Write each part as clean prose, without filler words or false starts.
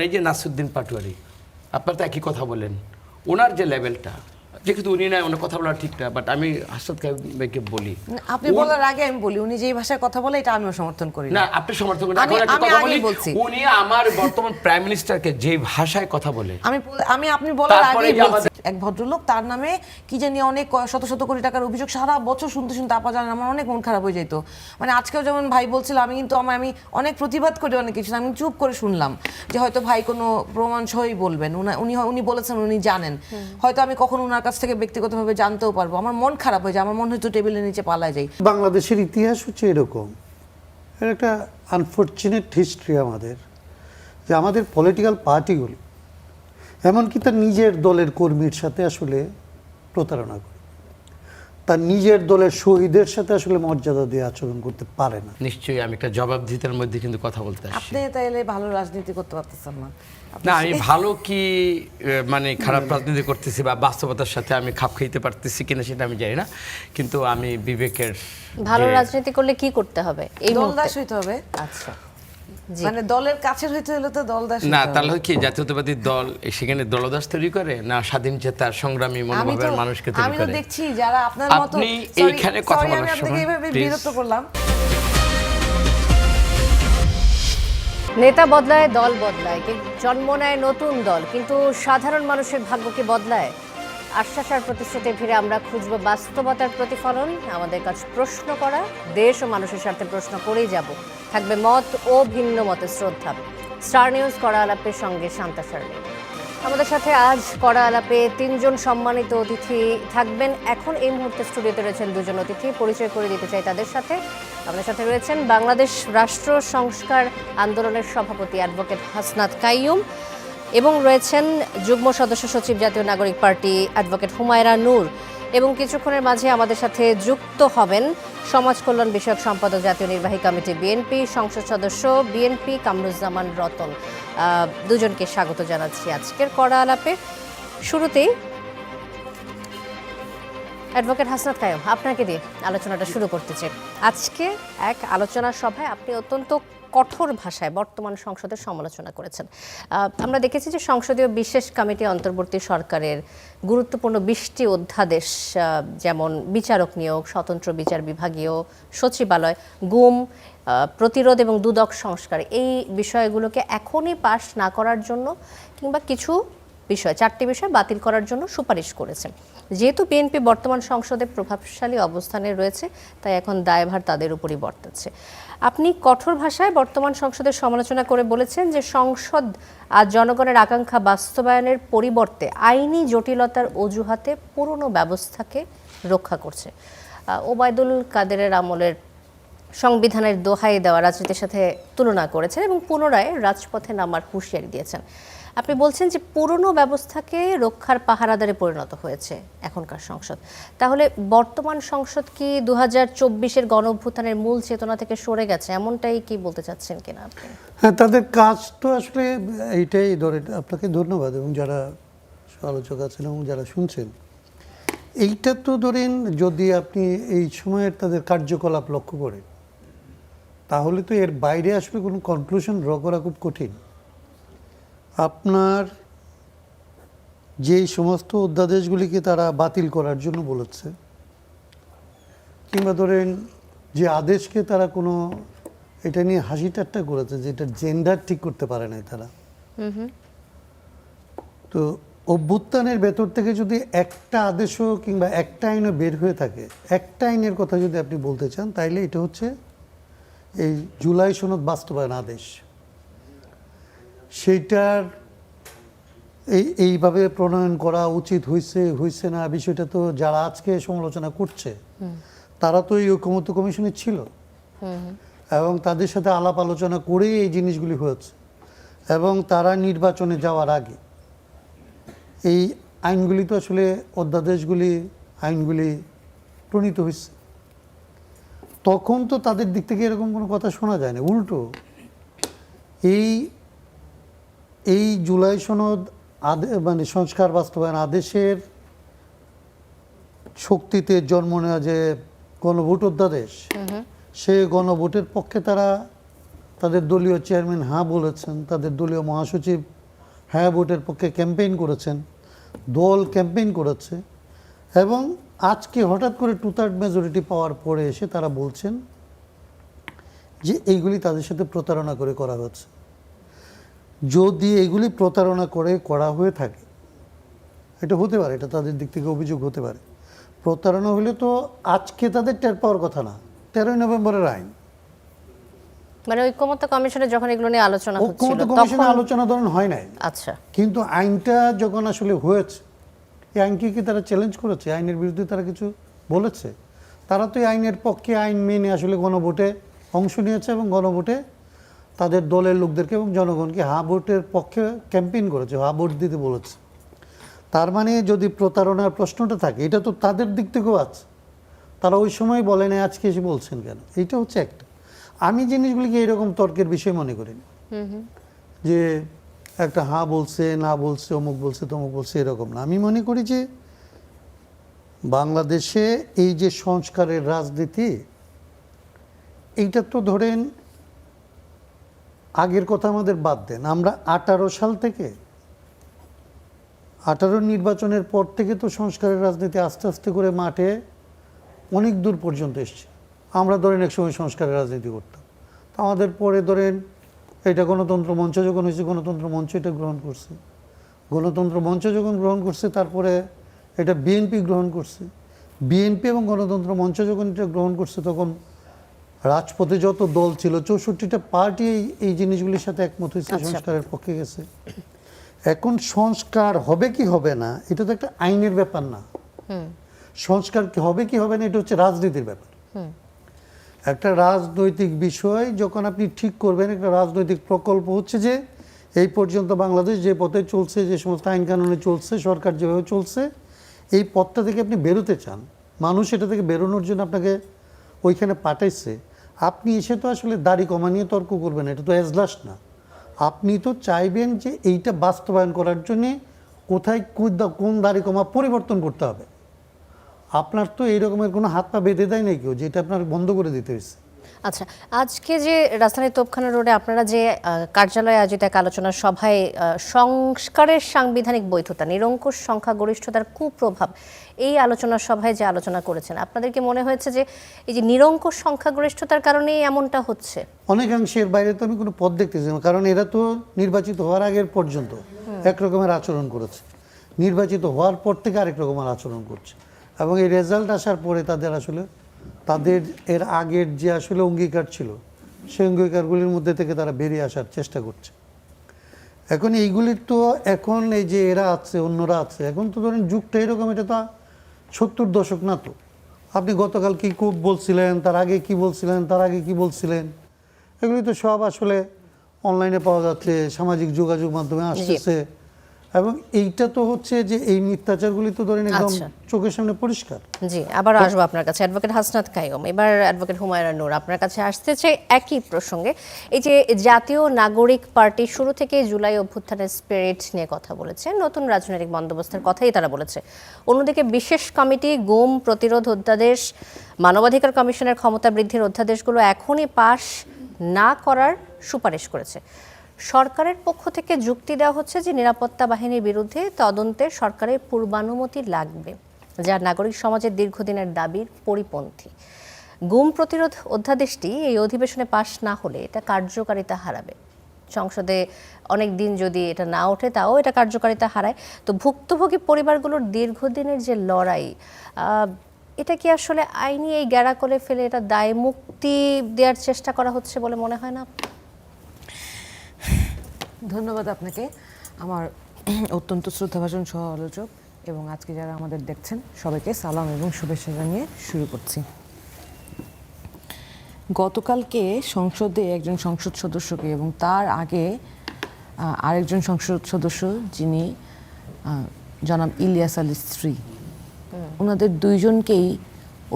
এই যে নাসিরউদ্দিন পাটোয়ারি, আপনারা তো একই কথা বলেন, ওনার যে লেভেলটা, যেহেতু উনি না ওনার কথা বলা ঠিক না, বাট আমি হাসনাত ভাইকে বলি, আপনি বলার আগে আমি বলি, উনি যেই ভাষায় কথা বলে এটা আমিও সমর্থন করি না আপনি সমর্থন করেন, আমি- এখন একটা আমি কথা আগেই বলি, বলছি। উনি আমার বর্তমান প্রাইম মিনিস্টারকে যে ভাষায় কথা বলে, আমি আপনি বলার তারপরে আগেই যে বলছি, এক ভদ্রলোক তার নামে কি জানি অনেক শত শত কোটি টাকার অভিযোগ সারা বছর শুনতে শুনতে আপা জানেন আমার অনেক মন খারাপ হয়ে যেত। মানে আজকেও যেমন ভাই বলছিল, আমি কিন্তু আমি অনেক প্রতিবাদ করে অনেক কিছু, আমি চুপ করে শুনলাম যে হয়তো ভাই কোনো প্রমাণ সহই বলবেন, উনি বলেছেন উনি জানেন, হয়তো আমি কখনো ওনার কাছ থেকে ব্যক্তিগতভাবে জানতেও পারবো, আমার মন খারাপ হয়ে যায়, আমার মন হয়তো টেবিলের নিচে পালায় যায়। বাংলাদেশের ইতিহাস হচ্ছে এরকম, এর একটা আনফর্চুনেট হিস্ট্রি আমাদের, যে আমাদের পলিটিক্যাল পার্টিগুলি এমনকি তার নিজের দলের কর্মীর সাথে আসলে প্রতারণা করে, তার নিজের দলের শহীদের সাথে আসলে মর্যাদা দিয়ে আচরণ করতে পারে না। নিশ্চয়ই আমি একটা জবাবদিহিতার মধ্যে কিন্তু কথা বলতে আসছি। আপনি তাইলে ভালো রাজনীতি করতে পারতেছেন না। না আমি ভালো কি মানে খারাপ রাজনীতি করতেছি বা বাস্তবতার সাথে আমি খাপ খাইতে পারতেছি কিনা সেটা আমি জানি না, কিন্তু আমি বিবেকের ভালো রাজনীতি করলে কি করতে হবে এই মুহূর্তে? দলদাস হইতে হবে। আচ্ছা, জি। মানে দলের কাছের হইতে হলে তো দলদাস না, হইতে হবে। তাহলে কি জাতীয়তাবাদী দল সেখানে দলদাস তৈরি করে, না স্বাধীন চেতার সংগ্রামী মনোভাবের মানুষকে তৈরি আমি তো করে? দেখছি যারা আপনার মতো, আপনি Sorry, এইখানে কথা sorry, বলার আমি আপনাকে সময় এইভাবে please। বিরক্ত করলাম। নেতা বদলায়, দল বদলায়, কিন্তু জন্ম নেয় নতুন দল, কিন্তু সাধারণ মানুষের ভাগ্য কি বদলায়? আশ্বাস আর প্রতিশ্রুতি ভিড়ে আমরা খুঁজব বাস্তবতার প্রতিফলন। আমাদের কাজ প্রশ্ন করা, দেশ ও মানুষের স্বার্থে প্রশ্ন করেই যাব। থাকবে মত ও ভিন্ন মতে শ্রদ্ধা। স্টার নিউজ কড়া আলাপের সঙ্গে শান্তা শার্লি। আমাদের সাথে আজ কড়া আলাপে তিনজন সম্মানিত অতিথি থাকবেন। এখন এই মুহূর্তে স্টুডিওতে রয়েছেন দুজন অতিথি, পরিচয় করে দিতে চাই তাদের সাথে। আমাদের সাথে রয়েছেন বাংলাদেশ রাষ্ট্র সংস্কার আন্দোলনের সভাপতি অ্যাডভোকেট হাসনাত কাইয়ুম, এবং রয়েছেন যুগ্ম সদস্য সচিব জাতীয় নাগরিক পার্টি অ্যাডভোকেট হুমায়রা নূর, এবং কিছুক্ষণের মাঝে আমাদের সাথে যুক্ত হবেন সমাজ কল্যাণ বিষয়ক সম্পাদক জাতীয় নির্বাহী কমিটি বিএনপি, সংসদ সদস্য বিএনপি কামরুজ্জামান রতন। দুজনকে স্বাগত জানাচ্ছি আজকের কড়া আলাপে। শুরুতেই অ্যাডভোকেট হাসনাত কাইয়ুম, আপনাকে দিয়ে আলোচনাটা শুরু করতে চাই। আজকে এক আলোচনা সভায় আপনি অত্যন্ত কঠোর ভাষায় বর্তমান সংসদের সমালোচনা করেছেন। আমরা দেখেছি যে সংসদীয় বিশেষ কমিটি অন্তর্বর্তী সরকারের গুরুত্বপূর্ণ 20টি অধ্যাদেশ, যেমন বিচারক নিয়োগ, স্বতন্ত্র বিচার বিভাগীয় সচিবালয়, গুম প্রতিরোধ এবং দুদক সংস্কার, এই বিষয়গুলোকে এখনই পাশ না করার জন্য কিংবা কিছু বিষয়, 4টি বিষয় বাতিল করার জন্য সুপারিশ করেছেন। যেহেতু বিএনপি বর্তমান সংসদে প্রভাবশালী অবস্থানে রয়েছে, তাই এখন দায়ভার তাদের উপরই বর্তাচ্ছে। আপনি কঠোর ভাষায় বর্তমান সংসদের সমালোচনা করে বলেছেন যে সংসদ আজ জনগণের আকাঙ্ক্ষা বাস্তবায়নের পরিবর্তে আইনি জটিলতার অজুহাতে পুরনো ব্যবস্থাকে রক্ষা করছে। ওবায়দুল কাদেরের আমলের সংবিধানের দোহাই দেওয়া রাজনীতির সাথে তুলনা করেছেন এবং পুনরায় রাজপথে নামার হুঁশিয়ারি দিয়েছেন। আপনি বলছেন যে পুরনো ব্যবস্থাকে রক্ষার পাহারাদারে পরিণত হয়েছে এখনকার সংসদ। তাহলে বর্তমান সংসদ কি 2024-এর গণঅভ্যুত্থানের মূল চেতনা থেকে সরে গেছে, এমনটাই কি বলতে চাচ্ছেন কিনা আপনি? হ্যাঁ, তাদের কাজ তো আসলে এইটাই। ধরে আপনাকে ধন্যবাদ, এবং যারা আলোচক আছেন এবং যারা শুনছেন, এইটা তো ধরেন যদি আপনি এই সময়ের তাদের কার্যকলাপ লক্ষ্য করেন, তাহলে তো এর বাইরে আসলে কোনো কনক্লুশন ড্র করা খুব কঠিন। আপনার যেই সমস্ত অধ্যাদেশগুলিকে তারা বাতিল করার জন্য বলেছে, কিংবা ধরেন যে আদেশকে তারা কোনো এটা নিয়ে হাসি ঠাট্টা করেছে যে এটা জেন্ডার ঠিক করতে পারে নাই তারা, তো অভ্যুত্থানের ভেতর থেকে যদি একটা আদেশও কিংবা একটা আইনও বের হয়ে থাকে, একটা আইনের কথা যদি আপনি বলতে চান, তাইলে এটা হচ্ছে এই জুলাই সনদ বাস্তবায়ন আদেশ। সেইটার এইভাবে প্রণয়ন করা উচিত হয়েছে না, বিষয়টা তো যারা আজকে সমালোচনা করছে তারা তো এই ঐকমত্য কমিশনে ছিল এবং তাদের সাথে আলাপ আলোচনা করেই এই জিনিসগুলি হয়েছে, এবং তারা নির্বাচনে যাওয়ার আগে এই আইনগুলি তো আসলে অধ্যাদেশগুলি আইনগুলি প্রণীত হয়েছে। তখন তো তাদের দিক থেকে এরকম কোনো কথা শোনা যায় না, উল্টো এই জুলাই সনদ মানে সংস্কার বাস্তবায়ন আদেশের শক্তিতে জন্ম নেওয়া যে গণভোট অধ্যাদেশ, সে গণভোটের পক্ষে তারা তাদের দলীয় চেয়ারম্যান হ্যাঁ বলেছেন, তাদের দলীয় মহাসচিব হ্যাঁ ভোটের পক্ষে ক্যাম্পেইন করেছেন, দল ক্যাম্পেইন করেছে, এবং আজকে হঠাৎ করে 2/3 মেজরিটি পাওয়ার পরে এসে তারা বলছেন যে এইগুলি তাদের সাথে প্রতারণা করে করা হচ্ছে। যদি এগুলি প্রতারণা করে করা হয়ে থাকে, এটা হতে পারে, এটা তাদের দিক থেকে অভিযোগ হতে পারে। প্রতারণা হলে তো আজকে তাদের টের পাওয়ার কথা না, 13 নভেম্বরের আইন। মানে ঐক্যমত্য কমিশনে যখন এগুলো নিয়ে আলোচনা হচ্ছিল ঐক্যমত্য কমিশনে আলোচনা ধরুন হয় নাই, আচ্ছা, কিন্তু আইনটা যখন আসলে হয়েছে, এই আইনকে কি তারা চ্যালেঞ্জ করেছে? আইনের বিরুদ্ধে তারা কিছু বলেছে? তারা তো এই আইনের পক্ষে, আইন মেনে আসলে গণভোটে অংশ নিয়েছে এবং গণভোটে তাদের দলের লোকদেরকে এবং জনগণকে হা ভোটের পক্ষে ক্যাম্পেইন করেছে, হা ভোট দিতে বলেছে। তার মানে যদি প্রতারণার প্রশ্নটা থাকে, এটা তো তাদের দিক থেকেও আছে, তারা ওই সময় বলে না, আজকে এসে বলছেন কেন? এইটা হচ্ছে একটা। আমি জিনিসগুলিকে এরকম তর্কের বিষয় মনে করি না, যে একটা হ্যাঁ বলছে, না বলছে, অমুক বলছে, তমুক বলছে, এরকম না। আমি মনে করি যে বাংলাদেশে এই যে সংস্কারের রাজনীতি, এইটা তো ধরেন আগের কথা আমাদের বাদ দেন, আমরা 18 সাল থেকে 18 নির্বাচনের পর থেকে তো সংস্কারের রাজনীতি আস্তে আস্তে করে মাঠে অনেক দূর পর্যন্ত এসছে। আমরা ধরেন একসময় সংস্কারের রাজনীতি করতাম, তো আমাদের পরে ধরেন এটা গণতন্ত্র মঞ্চ যখন হয়েছে, গণতন্ত্র মঞ্চ এটা গ্রহণ করছে, গণতন্ত্র মঞ্চ যখন গ্রহণ করছে, তারপরে এটা বিএনপি গ্রহণ করছে, বিএনপি এবং গণতন্ত্র মঞ্চ যখন এটা গ্রহণ করছে, তখন রাজপথে যত দল ছিল 64টা পার্টি এই জিনিসগুলির সাথে একমত হয়েছে, সংস্কারের পক্ষে গেছে। এখন সংস্কার হবে কি হবে না, এটা তো একটা আইনের ব্যাপার না। সংস্কার কি হবে কি হবে না, এটা হচ্ছে রাজনীতির ব্যাপার। একটা রাজনৈতিক বিষয় যখন আপনি ঠিক করবেন, একটা রাজনৈতিক প্রকল্প হচ্ছে যে এই পর্যন্ত বাংলাদেশ যে পথে চলছে, যে সমস্ত আইন কানুনে চলছে, সরকার যেভাবে চলছে, এই পথটা থেকে আপনি বেরোতে চান, মানুষ এটা থেকে বেরোনোর জন্য আপনাকে ওইখানে পাঠাইছে। আপনি এসে তো আসলে দাড়ি কমা নিয়ে তর্ক করবেন, এটা তো এজলাস না। আপনি তো চাইবেন যে এইটা বাস্তবায়ন করার জন্যে কোথায় কোন দাড়ি কমা পরিবর্তন করতে হবে। আপনার তো এই রকমের কোনো হাত পা বেঁধে দেয় নাই কেউ, যেটা আপনার বন্ধ করে দিতে হয়েছে। আচ্ছা, আজকে যে রাজধানীর তোপখানা রোডে আপনারা যে কার্যালয়ে আয়োজিত এক আলোচনা সভায় সংস্কারের সাংবিধানিক বৈধতা, নিরঙ্কুশ সংখ্যাগরিষ্ঠতার কুপ্রভাব, এই আলোচনা সভায় যে আলোচনা করেছেন, আপনাদেরকে মনে হয়েছে যে এই যে নিরঙ্কুশ সংখ্যাগরিষ্ঠতার কারণেই এমনটা হচ্ছে? অনেকাংশের বাইরে তো আমি কোনো পথ দেখতেছি না, কারণ এরা তো নির্বাচিত হওয়ার আগের পর্যন্ত এক রকমের আচরণ করেছে, নির্বাচিত হওয়ার পর থেকে আরেক রকমের আচরণ করছে, এবং এই রেজাল্ট আসার পরে তাদের আসলে তাদের এর আগের যে আসলে অঙ্গীকার ছিল, সেই অঙ্গীকারগুলির মধ্যে থেকে তারা বেরিয়ে আসার চেষ্টা করছে। এখন এইগুলির তো এখন এই যে এরা আছে, অন্যরা আছে, এখন তো ধরেন যুগটা এরকম, এটা তো 70 দশক না। তো আপনি গতকাল কি খুব বলছিলেন, তার আগে কি বলছিলেন, তার আগে কি বলছিলেন, এগুলি তো সব আসলে অনলাইনে পাওয়া যাচ্ছে, সামাজিক যোগাযোগ মাধ্যমে আসতেছে। এবং এইটা তো হচ্ছে যে এই মিথ্যাচারগুলি তো ধরেন একদম চোখের সামনে পরিষ্কার। জি, আবার আসবো আপনার কাছে অ্যাডভোকেট হাসনাত কাইয়ুম। এবার অ্যাডভোকেট হুমায়রা নূর, আপনার কাছে আসতে চাই একই প্রসঙ্গে। এই যে জাতীয় নাগরিক পার্টি শুরু থেকে জুলাই অভ্যুত্থানের স্পিরিট নিয়ে কথা বলেছে, নতুন রাজনৈতিক বন্দোবস্তের কথাই তারা বলেছে। অন্যদিকে বিশেষ কমিটি, গুম প্রতিরোধ অধ্যাদেশ, মানবাধিকার কমিশনের ক্ষমতা বৃদ্ধির অধ্যাদেশগুলো এখনই পাশ না করার সুপারিশ করেছে। সরকারের পক্ষ থেকে যুক্তি দেওয়া হচ্ছে যে নিরাপত্তা বাহিনীর বিরুদ্ধে তদন্তে সরকারের পূর্বানুমতি লাগবে, যা নাগরিক সমাজের দীর্ঘদিনের দাবির পরিপন্থী। গুম প্রতিরোধ অধ্যাদেশটি এই অধিবেশনে পাশ না হলে এটা কার্যকারিতা হারাবে। সংসদে অনেক দিন যদি এটা না ওঠে, তাও এটা কার্যকারিতা হারায়। তো ভুক্তভোগী পরিবারগুলোর দীর্ঘদিনের যে লড়াই, এটা কি আসলে আইনি এই গ্যাড়াকলে ফেলে এটা দায় মুক্তি দেওয়ার চেষ্টা করা হচ্ছে বলে মনে হয় না? ধন্যবাদ আপনাকে, আমার অত্যন্ত শ্রদ্ধাভাজন সহ আলোচক এবং আজকে যারা আমাদের দেখছেন সবাইকে সালাম এবং শুভেচ্ছা জানিয়ে শুরু করছি। গতকালকে সংসদে একজন সংসদ সদস্যকে এবং তার আগে আরেকজন সংসদ সদস্য যিনি জনাব ইলিয়াস আলীর স্ত্রী, ওনাদের দুইজনকেই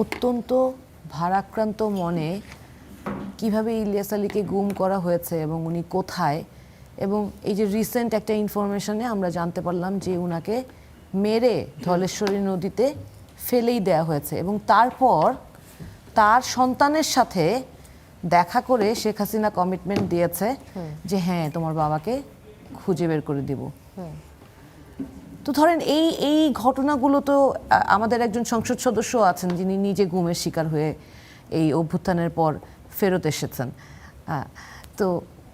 অত্যন্ত ভারাক্রান্ত মনে কিভাবে ইলিয়াস আলীকে গুম করা হয়েছে এবং উনি কোথায়, এবং এই যে রিসেন্ট একটা ইনফরমেশনে আমরা জানতে পারলাম যে উনাকে মেরে ধলেশ্বরী নদীতে ফেলেই দেওয়া হয়েছে, এবং তারপর তার সন্তানের সাথে দেখা করে শেখ হাসিনা কমিটমেন্ট দিয়েছে যে হ্যাঁ, তোমার বাবাকে খুঁজে বের করে দিব। তো ধরেন এই এই ঘটনাগুলো তো আমাদের একজন সংসদ সদস্য আছেন যিনি নিজে গুমের শিকার হয়ে এই অভ্যুত্থানের পর ফেরত এসেছেন। তো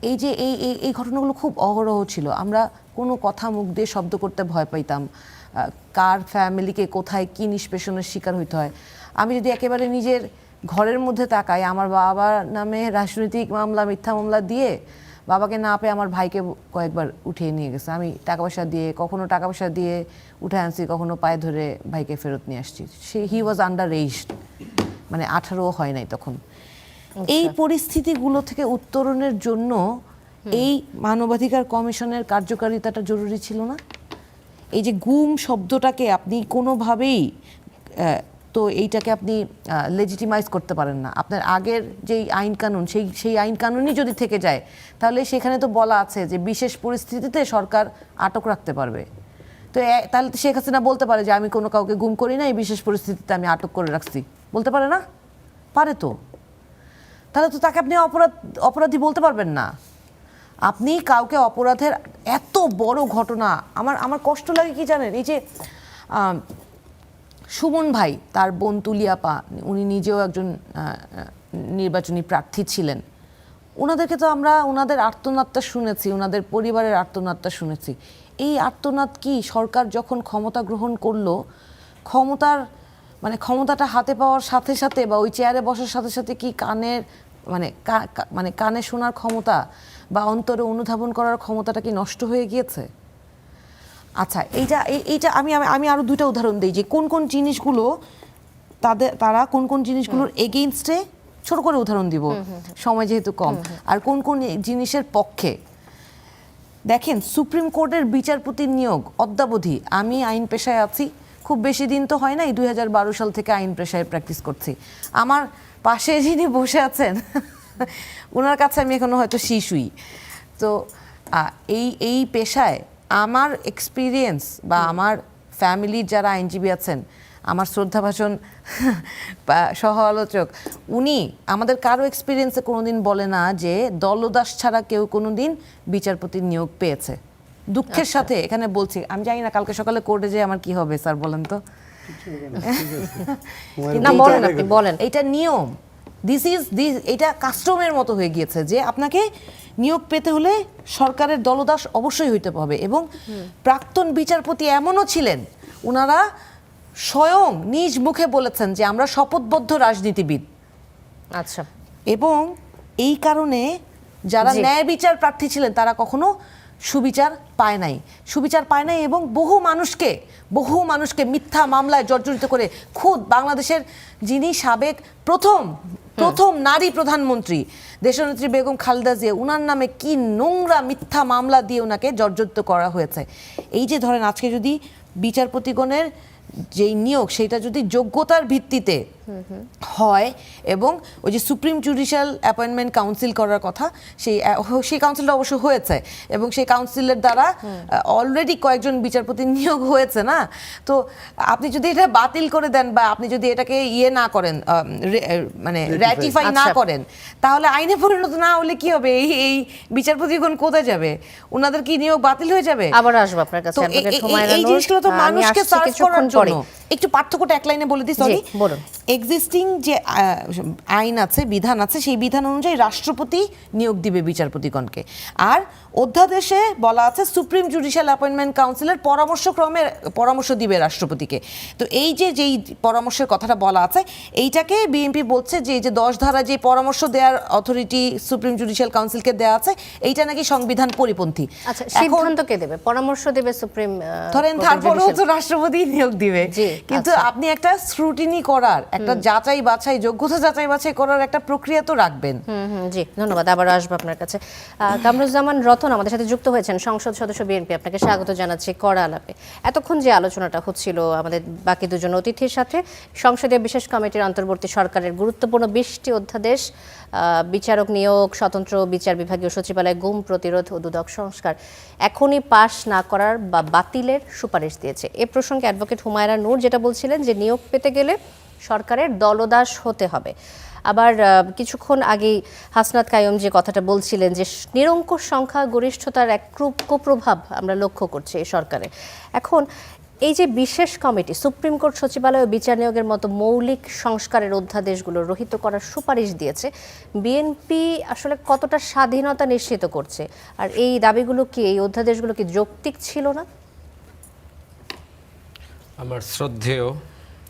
এই যে এই এই এই ঘটনাগুলো খুব অহরহ ছিল। আমরা কোনো কথা মুখ দিয়ে শব্দ করতে ভয় পাইতাম, কার ফ্যামিলিকে কোথায় কী নিষ্পেষণের শিকার হইতে হয়। আমি যদি একেবারে নিজের ঘরের মধ্যে তাকাই, আমার বাবার নামে রাজনৈতিক মামলা, মিথ্যা মামলা দিয়ে বাবাকে না পেয়ে আমার ভাইকে কয়েকবার উঠিয়ে নিয়ে গেছে। আমি টাকা পয়সা দিয়ে, কখনো টাকা পয়সা দিয়ে উঠে আনছি, কখনো পায়ে ধরে ভাইকে ফেরত নিয়ে আসছি। হি ওয়াজ আন্ডার এজড, মানে 18 হয় নাই তখন। এই পরিস্থিতিগুলো থেকে উত্তরণের জন্য এই মানবাধিকার কমিশনের কার্যকারিতাটা জরুরি ছিল না? এই যে গুম শব্দটাকে আপনি কোনোভাবেই তো এইটাকে আপনি লেজিটিমাইজ করতে পারেন না। আপনার আগের যেই আইন কানুন, সেই আইন কানুনই যদি থেকে যায়, তাহলে সেখানে তো বলা আছে যে বিশেষ পরিস্থিতিতে সরকার আটক রাখতে পারবে। তো তাহলে শেখ হাসিনা বলতে পারে যে আমি কোনো কাউকে গুম করি না, এই বিশেষ পরিস্থিতিতে আমি আটক করে রাখছি, বলতে পারে না? পারে তো। তাহলে তো তাকে আপনি অপরাধী বলতে পারবেন না। আপনি কাউকে অপরাধের এত বড় ঘটনা, আমার কষ্ট লাগে কি জানেন, এই যে সুমন ভাই, তার বোন তুলিয়াপা, উনি নিজেও একজন নির্বাচনী প্রার্থী ছিলেন। ওনাদেরকে তো আমরা ওনাদের আর্তনাদটা শুনেছি, ওনাদের পরিবারের আর্তনাদটা শুনেছি। এই আর্তনাদ কি সরকার যখন ক্ষমতা গ্রহণ করলো, ক্ষমতাটা হাতে পাওয়ার সাথে সাথে বা ওই চেয়ারে বসার সাথে সাথে কি কানের মানে কানে শোনার ক্ষমতা বা অন্তরে অনুধাবন করার ক্ষমতাটা কি নষ্ট হয়ে গিয়েছে? আচ্ছা, এইটা আমি আরো 2টা উদাহরণ দিই যে কোন কোন জিনিসগুলো তারা কোন কোন জিনিসগুলোর এগেইনস্টে, ছোট করে উদাহরণ দিব সময় যেহেতু কম, আর কোন কোন জিনিসের পক্ষে। দেখেন, সুপ্রিম কোর্টের বিচারপতির নিয়োগ অদ্যাবধি, আমি আইন পেশায় আছি, খুব বেশি দিন তো হয় নাই, 2012 সাল থেকে আইন পেশায় প্র্যাকটিস করছি। আমার পাশে যিনি বসে আছেন ওনার কাছে আমি এখনো হয়তো শিশুই। তো এই পেশায় আমার এক্সপিরিয়েন্স বা আমার ফ্যামিলির যারা আইনজীবী আছেন, আমার শ্রদ্ধাভাজন সহ আলোচক, উনি আমাদের কারো এক্সপিরিয়েন্সে কোনোদিন বলে না যে দলদাস ছাড়া কেউ কোনোদিন বিচারপতির নিয়োগ পেয়েছে। দুঃখের সাথে এখানে বলছি, আমি জানি না কালকে সকালে কোর্টে যে আমার কি হবে, স্যার বলেন তো। না, বলেন আপনি, বলেন। এটা নিয়ম, এটা কাস্টমের মতো হয়ে গিয়েছে যে আপনাকে নিয়োগ পেতে হলে সরকারের দলদাস অবশ্যই হইতে হবে। এবং প্রাক্তন বিচারপতি এমনও ছিলেন, ওনারা স্বয়ং নিজ মুখে বলেছেন যে আমরা শপথবদ্ধ রাজনীতিবিদ। আচ্ছা। এবং এই কারণে যারা ন্যায় বিচার প্রার্থী ছিলেন তারা কখনো সুবিচার পায় নাই এবং বহু মানুষকে মিথ্যা মামলায় জর্জরিত করে, খুদ বাংলাদেশের যিনি সাবেক প্রথম নারী প্রধানমন্ত্রী দেশনেত্রী বেগম খালেদা জিয়া, উনার নামে কি নোংরা মিথ্যা মামলা দিয়ে ওনাকে জর্জরিত করা হয়েছে। এই যে ধরেন আজকে যদি বিচারপতিগণের যেই নিয়োগ, সেটা যদি যোগ্যতার ভিত্তিতে হয় এবং ওই যে সুপ্রিম জুডিশিয়াল অ্যাপয়েন্টমেন্ট কাউন্সিল করার কথা, সেই কাউন্সিলটা অবশ্য হয়েছে এবং সেই কাউন্সিলের দ্বারা অলরেডি কয়েকজন বিচারপতি নিয়োগ হয়েছে না। তো আপনি যদি এটা বাতিল করে দেন বা আপনি যদি এটাকে না করেন, মানে র্যাটিফাই না করেন, তাহলে আইনে পরিণত না হলে কি হবে? এই বিচারপতিগণ কোথায় যাবে? ওনাদের কি নিয়োগ বাতিল হয়ে যাবে? আবার আসবো আপনার কাছে। এই জিনিসগুলো তো মানুষকে সার্ভ করার জন্য। একটু পার্থক্যটা এক লাইনে বলে দিই, সরি। এক্সিস্টিং যে আইন আছে, বিধান আছে, সেই বিধান অনুযায়ী রাষ্ট্রপতি নিয়োগ দিবে বিচারপতিগণকে। আর অধ্যাদেশে বলা আছে সুপ্রিম জুডিশিয়াল অ্যাপয়েন্টমেন্ট কাউন্সিলের পরামর্শক্রমে পরামর্শ দিবে রাষ্ট্রপতিকে। তো এই যেই পরামর্শের কথাটা বলা আছে, এইটাকে বিএনপি বলছে যে এই যে 10 ধারা যে পরামর্শ দেওয়ার অথরিটি সুপ্রিম জুডিশিয়াল কাউন্সিলকে দেওয়া আছে, এইটা নাকি সংবিধান পরিপন্থী। আচ্ছা, সিদ্ধান্ত কে দেবে? পরামর্শ দেবে সুপ্রিম, ধরেন তারপরেও তো রাষ্ট্রপতি নিয়োগ দিবে। কিন্তু আপনি একটা স্ক্রুটিনি করার, একটা যাচাই বাছাই, যোগ্যতা যাচাই বাছাই করার একটা প্রক্রিয়া তো রাখবেন। জি, ধন্যবাদ। আবার আসবো আপনার কাছে। কামরুজ্জামান রতন আমাদের সাথে যুক্ত হয়েছেন, সংসদ সদস্য বিএনপি। আপনাকে স্বাগত জানাচ্ছি কড়া আলাপে। এতক্ষণ যে আলোচনাটা হচ্ছিল আমাদের বাকি দুজন অতিথির সাথে, সংসদীয় বিশেষ কমিটির অন্তর্বর্তী সরকারের গুরুত্বপূর্ণ 20টি অধ্যাদেশ, বিচারক নিয়োগ, স্বতন্ত্র বিচার বিভাগীয় সচিবালয়, গুম প্রতিরোধ ও দুদক সংস্কার এখনই পাশ না করার বা বাতিলের সুপারিশ দিয়েছে। এ প্রসঙ্গে অ্যাডভোকেট হুমায়রা নূর যেটা বলছিলেন যে নিয়োগ পেতে গেলে সরকারের দলদাস হতে হবে। আবার কিছুক্ষণ আগেই হাসনাত কাইয়ুম যে কথাটা বলছিলেন যে নিরঙ্কুশ সংখ্যা গরিষ্ঠতার এক কুপ্রভাব আমরা লক্ষ্য করছি এই সরকারে। এখন এই যে বিশেষ কমিটি সুপ্রিম কোর্ট সচিবালয় ও বিচার নিয়োগের মতো মৌলিক সংস্কারের অধ্যাদেশগুলো রহিত করার সুপারিশ দিয়েছে, বিএনপি আসলে কতটা স্বাধীনতা নিশ্চিত করছে? আর এই দাবিগুলো কি, এই অধ্যাদেশগুলো কি যৌক্তিক ছিল না? আমার শ্রদ্ধেয়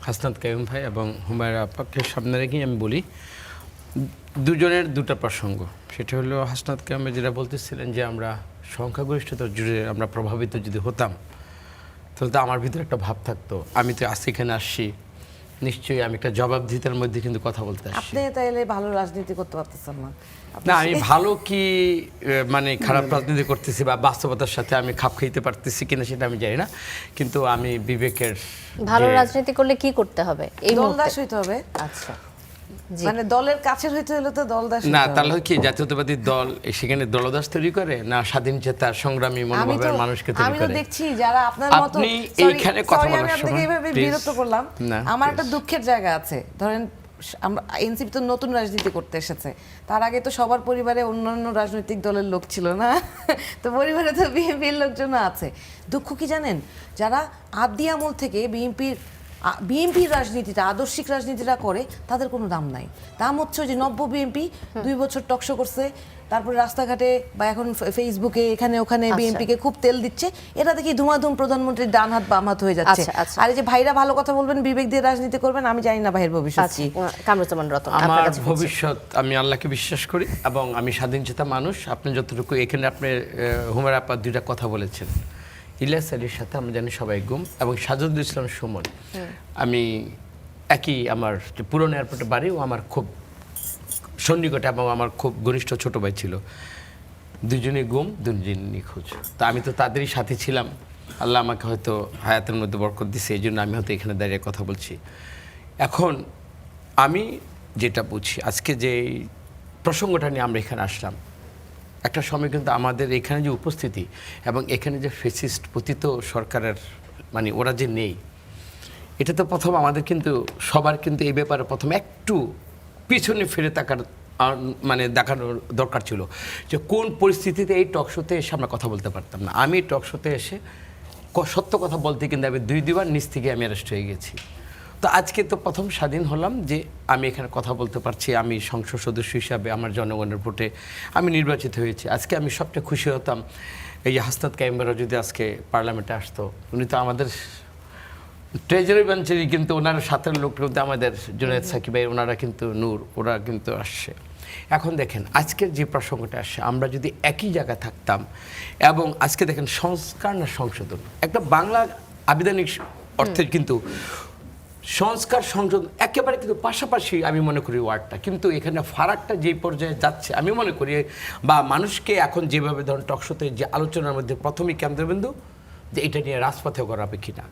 হাসনাত কাইয়ুম ভাই এবং হুমায়রা আপাকে সামনে রেখেই আমি বলি, দুজনের দুটো প্রসঙ্গ। সেটা হলো হাসনাত কাইয়ুম যেটা বলতেছিলেন যে আমরা সংখ্যাগরিষ্ঠতার জুড়ে আমরা প্রভাবিত যদি হতাম তাহলে তো আমার ভিতরে একটা ভাব থাকতো, আমি তো এখানে আসছি, নিশ্চয়ই আমি একটা জবাবদিহিতার মধ্যে কিন্তু কথা বলতে আসছি। আপনি তাইলে ভালো রাজনীতি করতে পারতেছেন না। না, আমি ভালো কি মানে খারাপ রাজনীতি করতেছি বা বাস্তবতার সাথে আমি খাপ খাইতে পারতেছি কিনা সেটা আমি জানি না, কিন্তু আমি বিবেকের ভালো রাজনীতি করলে কি করতে হবে এই মুহূর্তে? দলদাস হইতে হবে। আচ্ছা, মানে দলের কাছের হইতে হলে তো দলদাস না, তাহলে কি জাতীয়তাবাদী দল সেখানে দলদাস তৈরি করে না স্বাধীন চেতা সংগ্রামী মনোভাবের মানুষকে তৈরি আমি তো করে? দেখছি যারা আপনার মতো, আপনি এইখানে কথা বলার আমি আপনাকে সময় এইভাবে please, বিরক্ত করলাম। না, আমার একটা দুঃখের জায়গা আছে। ধরেন আমরা এনসিপি তো নতুন রাজনীতি করতে এসেছে, তার আগে তো সবার পরিবারে অন্যান্য রাজনৈতিক দলের লোক ছিল না, তো পরিবারে তো বিএনপির লোকজন আছে। দুঃখ কি জানেন, যারা আদি আমল থেকে বিএনপির রাজনীতিটা, আদর্শিক রাজনীতিটা করে, তাদের কোনো দাম নাই। দাম হচ্ছে যে নব্য বিএনপি 2 বছর টকশো করছে, তারপরে রাস্তাঘাটে বা এখন ফেসবুকে এখানে ওখানে বিএনপিকে খুব তেল দিচ্ছে, এটা দেখি ধুমাধুম প্রধানমন্ত্রীর ডান হাত বাম হাত হয়ে যাচ্ছে। আর এই যে ভাইরা ভালো কথা বলবেন, বিবেক দিয়ে রাজনীতি করবেন, আমি জানি না ভাইয়ের ভবিষ্যৎ কি। কামরুজ্জামান রতন, আমার ভবিষ্যৎ, আমি আল্লাহকে বিশ্বাস করি এবং আমি স্বাধীন চেতা মানুষ। আপনি যতটুকু এখানে আপনি হুমায়রা আপা দুইটা কথা বলেছেন, ইলিয়াস আলীর সাথে আমরা জানি সবাই গুম, এবং সাজুদুল ইসলাম সুমন, আমি একই, আমার যে পুরনো এয়ারপোর্টে বাড়ি, ও আমার খুব সন্নিকটে এবং আমার খুব ঘনিষ্ঠ ছোট ভাই ছিল। দুজনেই গুম, দুজনেই নিখোঁজ। তা আমি তো তাদেরই সাথে ছিলাম। আল্লাহ আমাকে হয়তো হায়াতের মধ্যে বরকত দিছে, এই জন্য আমি হয়তো এখানে দাঁড়িয়ে কথা বলছি। এখন আমি যেটা বুঝি, আজকে যে প্রসঙ্গটা নিয়ে আমরা এখানে আসলাম, একটা সময় কিন্তু আমাদের এখানে যে উপস্থিতি এবং এখানে যে ফেসিস্ট পতিত সরকারের মানে ওরা যে নেই, এটা তো প্রথম আমাদের কিন্তু সবার কিন্তু এই ব্যাপারে প্রথম একটু পিছনে ফিরে তাকার মানে দেখানোর দরকার ছিল যে কোন পরিস্থিতিতে এই টকশোতে এসে আমরা কথা বলতে পারতাম না। আমি টকশোতে এসে সত্য কথা বলতে কিন্তু আমি 2 নিচ থেকে আমি অ্যারেস্ট হয়ে গেছি। তো আজকে তো প্রথম স্বাধীন হলাম যে আমি এখানে কথা বলতে পারছি, আমি সংসদ সদস্য হিসাবে আমার জনগণের ভোটে আমি নির্বাচিত হয়েছি। আজকে আমি সবচেয়ে খুশি হতাম এই যে হাসনাত কাইয়ুমরা যদি আজকে পার্লামেন্টে আসতো। উনি তো আমাদের ট্রেজারি বেঞ্চেরই, কিন্তু ওনার সাথের লোক কিন্তু আমাদের জুনায়েদ সাকিব ভাই, ওনারা কিন্তু নূর, ওরা কিন্তু আসছে। এখন দেখেন আজকের যে প্রসঙ্গটা আসছে, আমরা যদি একই জায়গায় থাকতাম এবং আজকে দেখেন সংস্কার না সংশোধন, একটা বাংলা আবিধানিক অর্থের কিন্তু সংস্কার সংশোধন একেবারে কিন্তু পাশাপাশি আমি মনে করি ওয়ার্ডটা, কিন্তু এখানে ফারাকটা যেই পর্যায়ে যাচ্ছে আমি মনে করি, বা মানুষকে এখন যেভাবে ধরুন টকশোতে যে আলোচনার মধ্যে প্রথমেই কেন্দ্রবিন্দু যে এটা নিয়ে রাজপথে গড়াবে কিনা।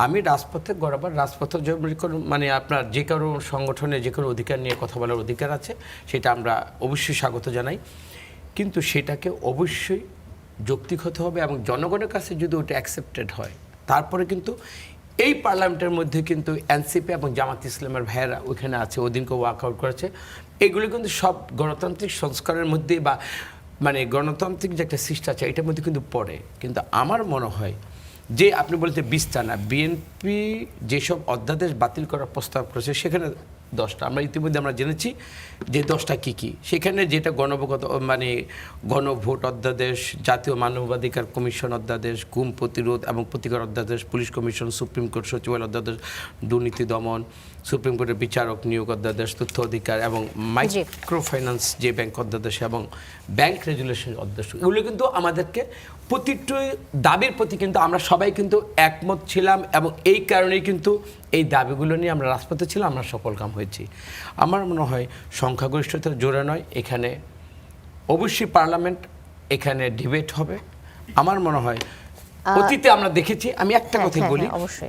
আমি রাজপথে গড়াবার, রাজপথে মানে আপনার যে কারো সংগঠনে যে কোনো অধিকার নিয়ে কথা বলার অধিকার আছে, সেটা আমরা অবশ্যই স্বাগত জানাই, কিন্তু সেটাকে অবশ্যই যৌক্তিক হতে হবে এবং জনগণের কাছে যদি ওটা অ্যাকসেপ্টেড হয়, তারপরে কিন্তু এই পার্লামেন্টের মধ্যে কিন্তু এনসিপি এবং জামাত ইসলামের ভাইয়েরা ওইখানে আছে, ওদিনকে ওয়ার্কআউট করেছে, এগুলো কিন্তু সব গণতান্ত্রিক সংস্কারের মধ্যে বা মানে গণতান্ত্রিক যে একটা শিষ্টাচার এটার মধ্যে কিন্তু পড়ে। কিন্তু আমার মনে হয় যে আপনি বলতে 20টা না, বিএনপি যেসব অধ্যাদেশ বাতিল করার প্রস্তাব করেছে সেখানে 10টা, আমরা ইতিমধ্যে আমরা জেনেছি যে 10টা কী কী। সেখানে যেটা গণভোট মানে গণভোট অধ্যাদেশ, জাতীয় মানবাধিকার কমিশন অধ্যাদেশ, গুম প্রতিরোধ এবং প্রতিকার অধ্যাদেশ, পুলিশ কমিশন, সুপ্রিম কোর্ট সচিবালয় অধ্যাদেশ, দুর্নীতি দমন, সুপ্রিম কোর্টের বিচারক নিয়োগ অধ্যাদেশ, তথ্য অধিকার এবং মাইক্রো ফাইন্যান্স যে ব্যাংক অধ্যাদেশ এবং ব্যাংক রেজুলেশন অধ্যাদেশ, এগুলো কিন্তু আমাদেরকে প্রতিটি দাবির প্রতি কিন্তু আমরা সবাই কিন্তু একমত ছিলাম এবং এই কারণেই কিন্তু এই দাবিগুলো নিয়ে আমরা রাজপথে ছিলাম, আমরা সফল কাম হয়েছি। আমার মনে হয় সংখ্যাগরিষ্ঠতার জোরে নয়, এখানে অবশ্যই পার্লামেন্ট, এখানে ডিবেট হবে। আমার মনে হয় অতীতে আমরা দেখেছি, আমি একটা কথাই বলি,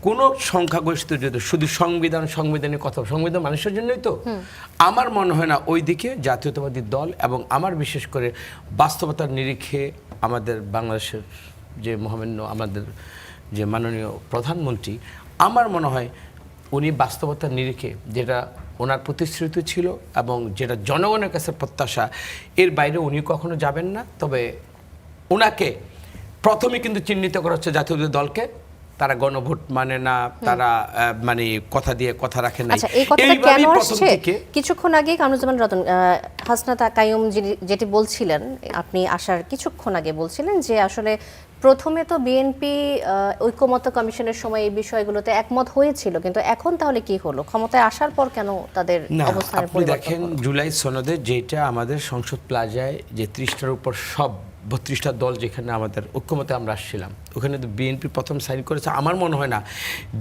কোনো সংখ্যাগরিষ্ঠ যদি শুধু সংবিধানের কথা, সংবিধান মানুষের জন্যই তো, আমার মনে হয় না ওইদিকে জাতীয়তাবাদী দল এবং আমার বিশেষ করে বাস্তবতার নিরিখে আমাদের বাংলাদেশের যে মহামান্য আমাদের যে মাননীয় প্রধানমন্ত্রী, আমার মনে হয় উনি বাস্তবতার নিরিখে যেটা ওনার প্রতিশ্রুতি ছিল এবং যেটা জনগণের কাছে প্রত্যাশা, এর বাইরে উনি কখনো যাবেন না। তবে ওনাকে প্রথমে কিন্তু চিহ্নিত করা হচ্ছে জাতীয় দলকে, তারা গণভোট মানে না, তারা মানে কথা দিয়ে কথা রাখে না। আচ্ছা, এই কথাটা কেন আসছে? কিছুক্ষণ আগে কামরুজ্জামান রতন, হাসনাত কাইয়ুম যেটি বলছিলেন, আপনি আসার কিছুক্ষণ আগে বলছিলেন যে আসলে প্রথমে তো বিএনপি ঐকমত্য কমিশনের সময় এই বিষয়গুলোতে একমত হয়েছিল, কিন্তু এখন তাহলে কি হলো? ক্ষমতায় আসার পর কেন তাদের অবস্থানের আপনি পরিবর্তন দেখেন হলো? জুলাই সনদে যেটা আমাদের সংসদ প্লাজায় যে 30টার উপর সব 32টা দল যেখানে আমাদের ঐক্যমতে আমরা আসছিলাম, ওখানে তো বিএনপি প্রথম সাইন করেছে। আমার মনে হয় না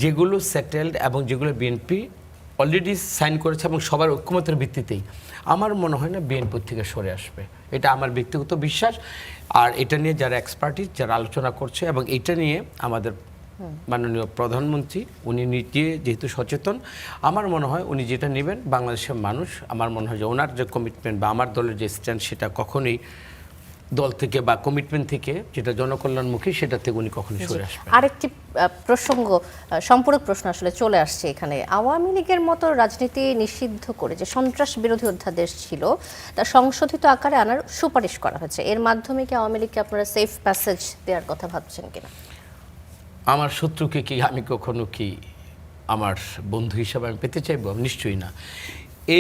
যেগুলো সেটেলড এবং যেগুলো বিএনপি অলরেডি সাইন করেছে এবং সবার ঐক্যমতের ভিত্তিতেই, আমার মনে হয় না বিএনপি থেকে সরে আসবে। এটা আমার ব্যক্তিগত বিশ্বাস। আর এটা নিয়ে যারা এক্সপার্টিস, যারা আলোচনা করছে, এবং এটা নিয়ে আমাদের মাননীয় প্রধানমন্ত্রী উনি নিজে যেহেতু সচেতন, আমার মনে হয় উনি যেটা নেবেন বাংলাদেশের মানুষ, আমার মনে হয় যে ওনার যে কমিটমেন্ট বা আমার দলের যে স্ট্যান্ড, সেটা কখনোই দল থেকে বা কমিটমেন্ট থেকে যেটা জনকল্যাণমুখী, সেটা থেকে উনি কখনোই সরে আসবেন। আরেকটি প্রসঙ্গ, সম্পূরক প্রশ্ন আসলে চলে আসছে এখানে। আওয়ামী লীগের মতো রাজনীতি নিষিদ্ধ করে যে সন্ত্রাস বিরোধী অধ্যাদেশ ছিল, তা সংশোধিত আকারে আনার সুপারিশ করা হয়েছে। এর মাধ্যমে কি আওয়ামী লীগকে আপনারা সেফ প্যাসেজ দেওয়ার কথা ভাবছেন কিনা? আমার শত্রুকে কি আমি কখনো কি আমার বন্ধু হিসাবে আমি পেতে চাইব? নিশ্চয়ই না।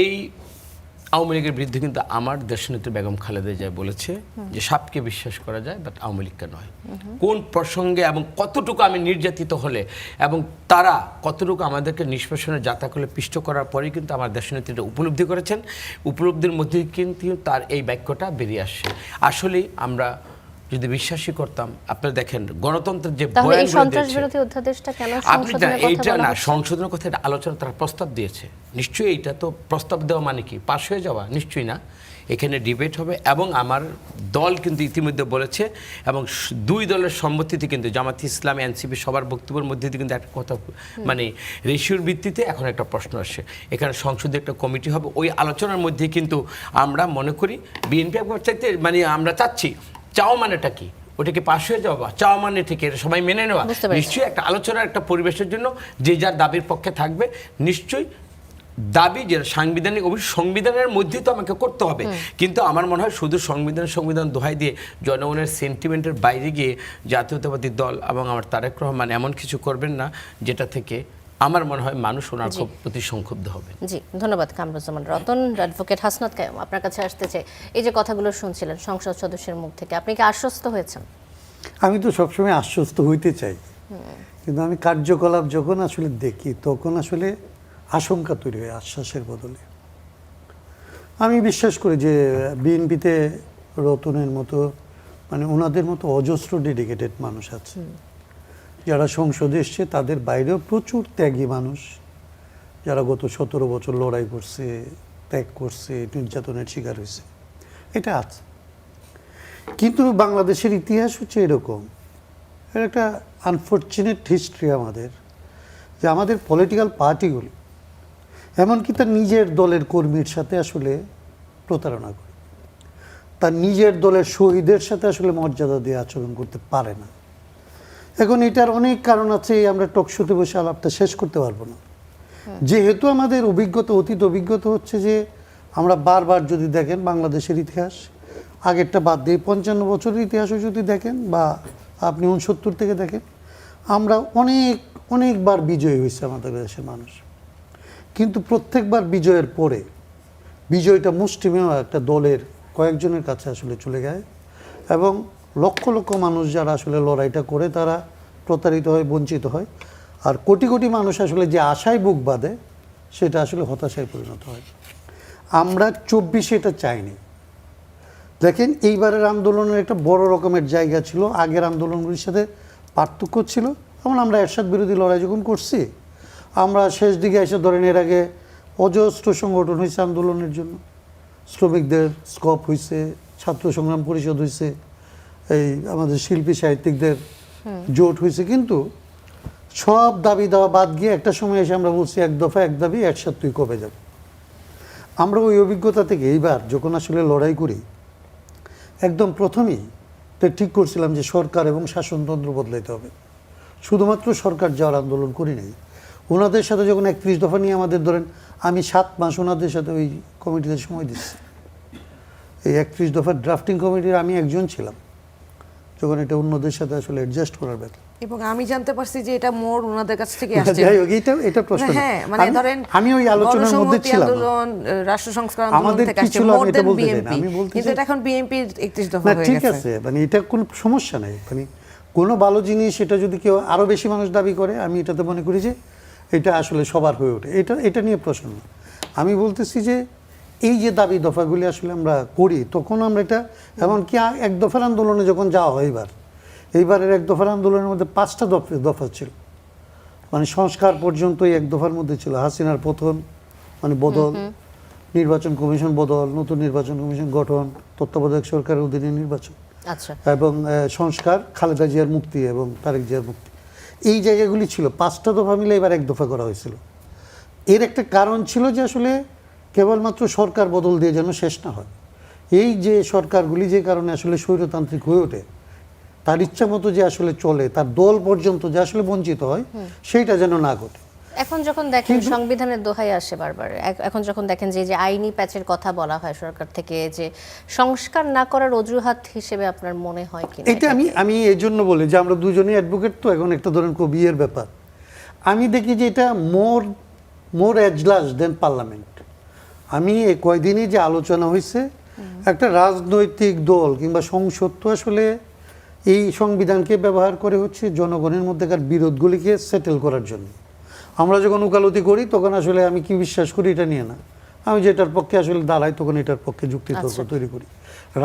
এই আওয়ামী লীগের বিরুদ্ধে কিন্তু আমার দেশনেত্রী বেগম খালেদা জিয়া বলেছে যে সাপকে বিশ্বাস করা যায়, বাট আওয়ামী লীগকে নয়। কোন প্রসঙ্গে এবং কতটুকু আমি নির্যাতিত হলে এবং তারা কতটুকু আমাদেরকে নিষ্পেষণের যাত্রা করলে পিষ্ট করার পরেই কিন্তু আমার দেশনেত্রীটা উপলব্ধি করেছেন। উপলব্ধির মধ্যে কিন্তু তার এই বাক্যটা বেরিয়ে আসছে। আসলেই আমরা যদি বিশ্বাসই করতাম, আপনারা দেখেন গণতন্ত্রের যে সংশোধনের কথা আলোচনা তারা প্রস্তাব দিয়েছে, নিশ্চয়ই এইটা তো প্রস্তাব দেওয়া মানে কি পাশ হয়ে যাওয়া? নিশ্চয়ই না। এখানে ডিবেট হবে এবং আমার দল কিন্তু ইতিমধ্যে বলেছে, এবং দুই দলের সম্মতিতে কিন্তু জামাত ইসলাম, এনসিপি সবার বক্তব্যের মধ্যে দিয়ে কিন্তু একটা কথা, মানে রেশিওর ভিত্তিতে এখন একটা প্রশ্ন আসছে। এখানে সংসদে একটা কমিটি হবে, ওই আলোচনার মধ্যে কিন্তু আমরা মনে করি বিএনপি চাইতে, মানে আমরা চাচ্ছি, চাও মানেটা কি? ওটাকে পাশ হয়ে যাওয়া, চাওয়া মানে ঠিক এটা সবাই মেনে নেওয়া? নিশ্চয়ই একটা আলোচনার একটা পরিবেশের জন্য যে যার দাবির পক্ষে থাকবে, নিশ্চয়ই দাবি যে সাংবিধানিক সংবিধানের মধ্যে তো আমাকে করতে হবে। কিন্তু আমার মনে হয় শুধু সংবিধান দোহাই দিয়ে জনগণের সেন্টিমেন্টের বাইরে গিয়ে জাতীয়তাবাদী দল এবং আমার তারেক রহমান এমন কিছু করবেন না যেটা থেকে আমার মনে হয় মানুষ ওনার খুব প্রতি সংক্ষুব্ধ হবে। জি, ধন্যবাদ কামরুজ্জামান রতন। অ্যাডভোকেট হাসনাত কাইয়ুম, আপনার কাছে আসতে চাই, এই যে কথাগুলো শুনছিলেন সংসদ সদস্যের মুখ থেকে, আপনি কি আশ্বস্ত হয়েছেন? আমি তো সবসময় আশ্বস্ত হইতে চাই, কিন্তু আমি কার্যকলাপ যখন আসলে দেখি তখন আসলে আশঙ্কা তৈরি হয় আশ্বাসের বদলে। আমি বিশ্বাস করি যে বিএনপিতে রতনের মতো, মানে ওনাদের মতো অজস্র ডেডিকেটেড মানুষ আছে যারা সংসদে এসছে, তাদের বাইরেও প্রচুর ত্যাগী মানুষ যারা গত 17 বছর লড়াই করছে, ত্যাগ করছে, নির্যাতনের শিকার হয়েছে, এটা আছে। কিন্তু বাংলাদেশের ইতিহাস হচ্ছে এরকম, এর একটা আনফর্চুনেট হিস্ট্রি আমাদের, যে আমাদের পলিটিক্যাল পার্টিগুলি এমনকি তার নিজের দলের কর্মীর সাথে আসলে প্রতারণা করে, তার নিজের দলের শহীদের সাথে আসলে মর্যাদা দিয়ে আচরণ করতে পারে না। এখন এটার অনেক কারণ আছে, আমরা টকশোতে বসে আলাপটা শেষ করতে পারবো না। যেহেতু আমাদের অভিজ্ঞতা, অতীত অভিজ্ঞতা হচ্ছে যে আমরা বারবার যদি দেখেন বাংলাদেশের ইতিহাস, আগেরটা বাদ দিয়ে 55 বছরের ইতিহাসও যদি দেখেন, বা আপনি 69 থেকে দেখেন, আমরা অনেকবার বিজয়ী হয়েছে আমাদের দেশের মানুষ। কিন্তু প্রত্যেকবার বিজয়ের পরে বিজয়টা মুষ্টিমেয় একটা দলের কয়েকজনের কাছে আসলে চলে যায়, এবং লক্ষ লক্ষ মানুষ যারা আসলে লড়াইটা করে তারা প্রতারিত হয়, বঞ্চিত হয়, আর কোটি কোটি মানুষ আসলে যে আশায় বুক বাঁধে সেটা আসলে হতাশায় পরিণত হয়। আমরা 24-এ এটা চাইনি। দেখেন এইবারের আন্দোলনের একটা বড় রকমের জায়গা ছিল, আগের আন্দোলনগুলির সাথে পার্থক্য ছিল। যেমন আমরা এরশাদ বিরোধী লড়াই যখন করছি, আমরা শেষ দিকে এসে ধরেন এর আগে অজস্র সংগঠন হয়েছে আন্দোলনের জন্য, শ্রমিকদের স্কপ হয়েছে, ছাত্র সংগ্রাম পরিষদ হয়েছে, এই আমাদের শিল্পী সাহিত্যিকদের জোট হয়েছে, কিন্তু সব দাবি দেওয়া বাদ গিয়ে একটা সময় এসে আমরা বলছি এক দফা এক দাবি, একসাথে তুই কবে যাবে। আমরা ওই অভিজ্ঞতা থেকে এইবার যখন আসলে লড়াই করি, একদম প্রথমেই তো ঠিক করছিলাম যে সরকার এবং শাসনতন্ত্র বদলাইতে হবে। শুধুমাত্র সরকার যাওয়ার আন্দোলন করি নাই, ওনাদের সাথে যখন 31 দফা নিয়ে আমাদের ধরেন আমি 7 মাস ওনাদের সাথে ওই কমিটিতে সময় দিচ্ছি। এই 31 দফার ড্রাফটিং কমিটির আমি একজন ছিলাম, যখন এটা অন্যদের সাথে আসলে অ্যাডজাস্ট করার ব্যাপার। এবং আমি জানতে পারছি যে এটা মোর ওনাদের কাছ থেকে আসছে। যাই হোক, এটা প্রশ্ন না। হ্যাঁ, মানে ধরেন আমি ওই আলোচনার মধ্যে গণসংহতি ছিলাম। আন্দোলন, রাষ্ট্র সংস্কার আন্দোলন আমাদের থেকে কি আসছে ছিল মোর আমি এটা দেন বলতে চাই না। বিএনপি, আমি বলতে কিন্তু চাই এটা এখন বিএনপির 31 দফা না, হয়ে ঠিক গেছে। আছে, মানে এটা কোনো সমস্যা নাই। মানে কোনো ভালো জিনিস এটা যদি কেউ আরো বেশি মানুষ দাবি করে, আমি এটাতে মনে করি যে এটা আসলে সবার হয়ে ওঠে, এটা নিয়ে প্রশ্ন না। আমি বলতেছি যে এই যে দাবি দফাগুলি আসলে আমরা করি, তখন আমরা এটা এমনকি এক দফার আন্দোলনে যখন যাওয়া হয়, এইবারের এক দফার আন্দোলনের মধ্যে 5টা দফা ছিল। মানে সংস্কার পর্যন্ত এক দফার মধ্যে ছিল হাসিনার পতন, মানে বদল, নির্বাচন কমিশন বদল, নতুন নির্বাচন কমিশন গঠন, তত্ত্বাবধায়ক সরকারের অধীনে নির্বাচন, আচ্ছা, এবং সংস্কার, খালেদা জিয়ার মুক্তি এবং তারেক জিয়ার মুক্তি। এই জায়গাগুলি ছিল। 5টা দফা মিলে এবার এক দফা করা হয়েছিল। এর একটা কারণ ছিল যে আসলে কেবলমাত্র সরকার বদল দিয়ে যেন শেষ না হয়। এই যে সরকারগুলি যে কারণে আসলে স্বৈরতান্ত্রিক হয়ে ওঠে, তার ইচ্ছা মতো যে আসলে চলে, তার দল পর্যন্ত যে আসলে বঞ্চিত হয়, সেইটা যেন না ঘটে। এখন যখন দেখেন সংবিধানের দোহাই আসে বারবার, এখন যখন দেখেন যে যে আইনি প্যাচের কথা বলা হয় সরকার থেকে, যে সংস্কার না করার অজুহাত হিসেবে আপনার মনে হয় কি? এটা আমি এই জন্য বলি যে আমরা দুজনেই অ্যাডভোকেট, তো এখন একটা ধরেন বিয়ের ব্যাপার। আমি দেখি যে এটা মোর এজলাস দেন পার্লামেন্ট। আমি এই কয়দিনই যে আলোচনা হয়েছে, একটা রাজনৈতিক দল কিংবা সংসদ তো আসলে এই সংবিধানকে ব্যবহার করে হচ্ছে জনগণের মধ্যেকার বিরোধগুলিকে সেটেল করার জন্য। আমরা যখন উকালতি করি তখন আসলে আমি কি বিশ্বাস করি এটা নিয়ে না, আমি যেটার পক্ষে আসলে দাঁড়াই তখন এটার পক্ষে যুক্তিতর্ক তৈরি করি।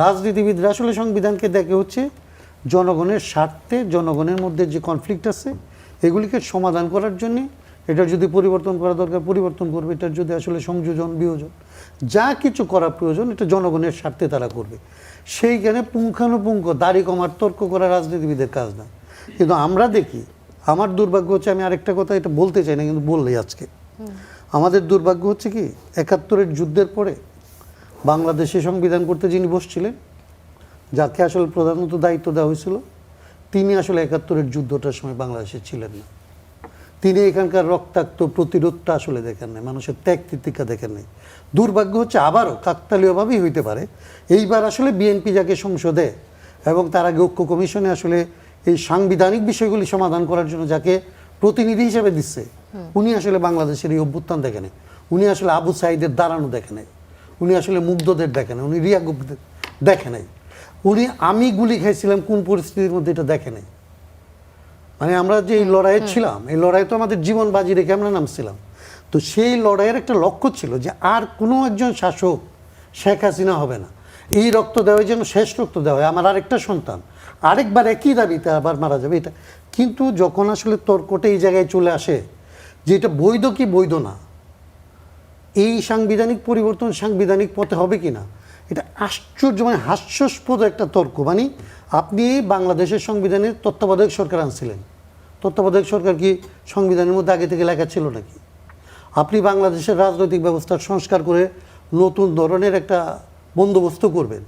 রাজনীতিবিদরা আসলে সংবিধানকে দেখে হচ্ছে জনগণের স্বার্থে, জনগণের মধ্যে যে কনফ্লিক্ট আছে এগুলিকে সমাধান করার জন্যে, এটার যদি পরিবর্তন করা দরকার পরিবর্তন করবে, এটার যদি আসলে সংযোজন বিয়োজন যা কিছু করা প্রয়োজন এটা জনগণের স্বার্থে তারা করবে। সেইখানে পুঙ্খানুপুঙ্খ দাড়ি কমার তর্ক করা রাজনীতিবিদের কাজ না। কিন্তু আমরা দেখি, আমার দুর্ভাগ্য হচ্ছে, আমি আরেকটা কথা এটা বলতে চাই না কিন্তু বললেই আজকে, আমাদের দুর্ভাগ্য হচ্ছে কি 71-এর যুদ্ধের পরে বাংলাদেশে সংবিধান করতে যিনি বসছিলেন, যাকে আসলে প্রধানত দায়িত্ব দেওয়া হয়েছিল, তিনি আসলে 71-এর যুদ্ধটার সময় বাংলাদেশে ছিলেন না। তিনি এখানকার রক্তাক্ত প্রতিরোধটা আসলে দেখেন নাই, মানুষের ত্যাগ তিতিক্ষা দেখেন নাই। দুর্ভাগ্য হচ্ছে আবারও কাকতালীয়ভাবেই হইতে পারে এইবার আসলে বিএনপি যাকে সংসদে এবং তার আগে ঐক্য কমিশনে আসলে এই সাংবিধানিক বিষয়গুলি সমাধান করার জন্য যাকে প্রতিনিধি হিসেবে দিচ্ছে, উনি আসলে বাংলাদেশের এই অভ্যুত্থান দেখে নেই, উনি আসলে আবু সাইদের দাঁড়ানো দেখে নাই, উনি আসলে মুগ্ধদের দেখে নাই, উনি রিয়া গুপ্তদের দেখে নাই, উনি আমি গুলি খাইছিলাম কোন পরিস্থিতির মধ্যে এটা দেখে নাই। মানে আমরা যে এই লড়াইয়ে ছিলাম, এই লড়াই তো আমাদের জীবন বাজি রেখে আমরা নামছিলাম। তো সেই লড়াইয়ের একটা লক্ষ্য ছিল যে আর কোনো একজন শাসক শেখ হাসিনা হবে না, এই রক্ত দেওয়াই যেন শেষ রক্ত দেওয়া হয়, আমার আরেকটা সন্তান আরেকবার একই দাবিতে আবার মারা যাবে এটা। কিন্তু যখন আসলে তর্কটা এই জায়গায় চলে আসে যে এটা বৈধ কি বৈধ না, এই সাংবিধানিক পরিবর্তন সাংবিধানিক পথে হবে কি না, এটা আশ্চর্য, মানে হাস্যাস্পদ একটা তর্ক। মানে আপনি বাংলাদেশের সংবিধানের তত্ত্বাবধায়ক সরকার আনছিলেন, তত্ত্বাবধায়ক সরকার কি সংবিধানের মধ্যে আগে থেকে লেখা ছিল নাকি? আপনি বাংলাদেশের রাজনৈতিক ব্যবস্থার সংস্কার করে নতুন ধরনের একটা বন্দোবস্ত করবেন,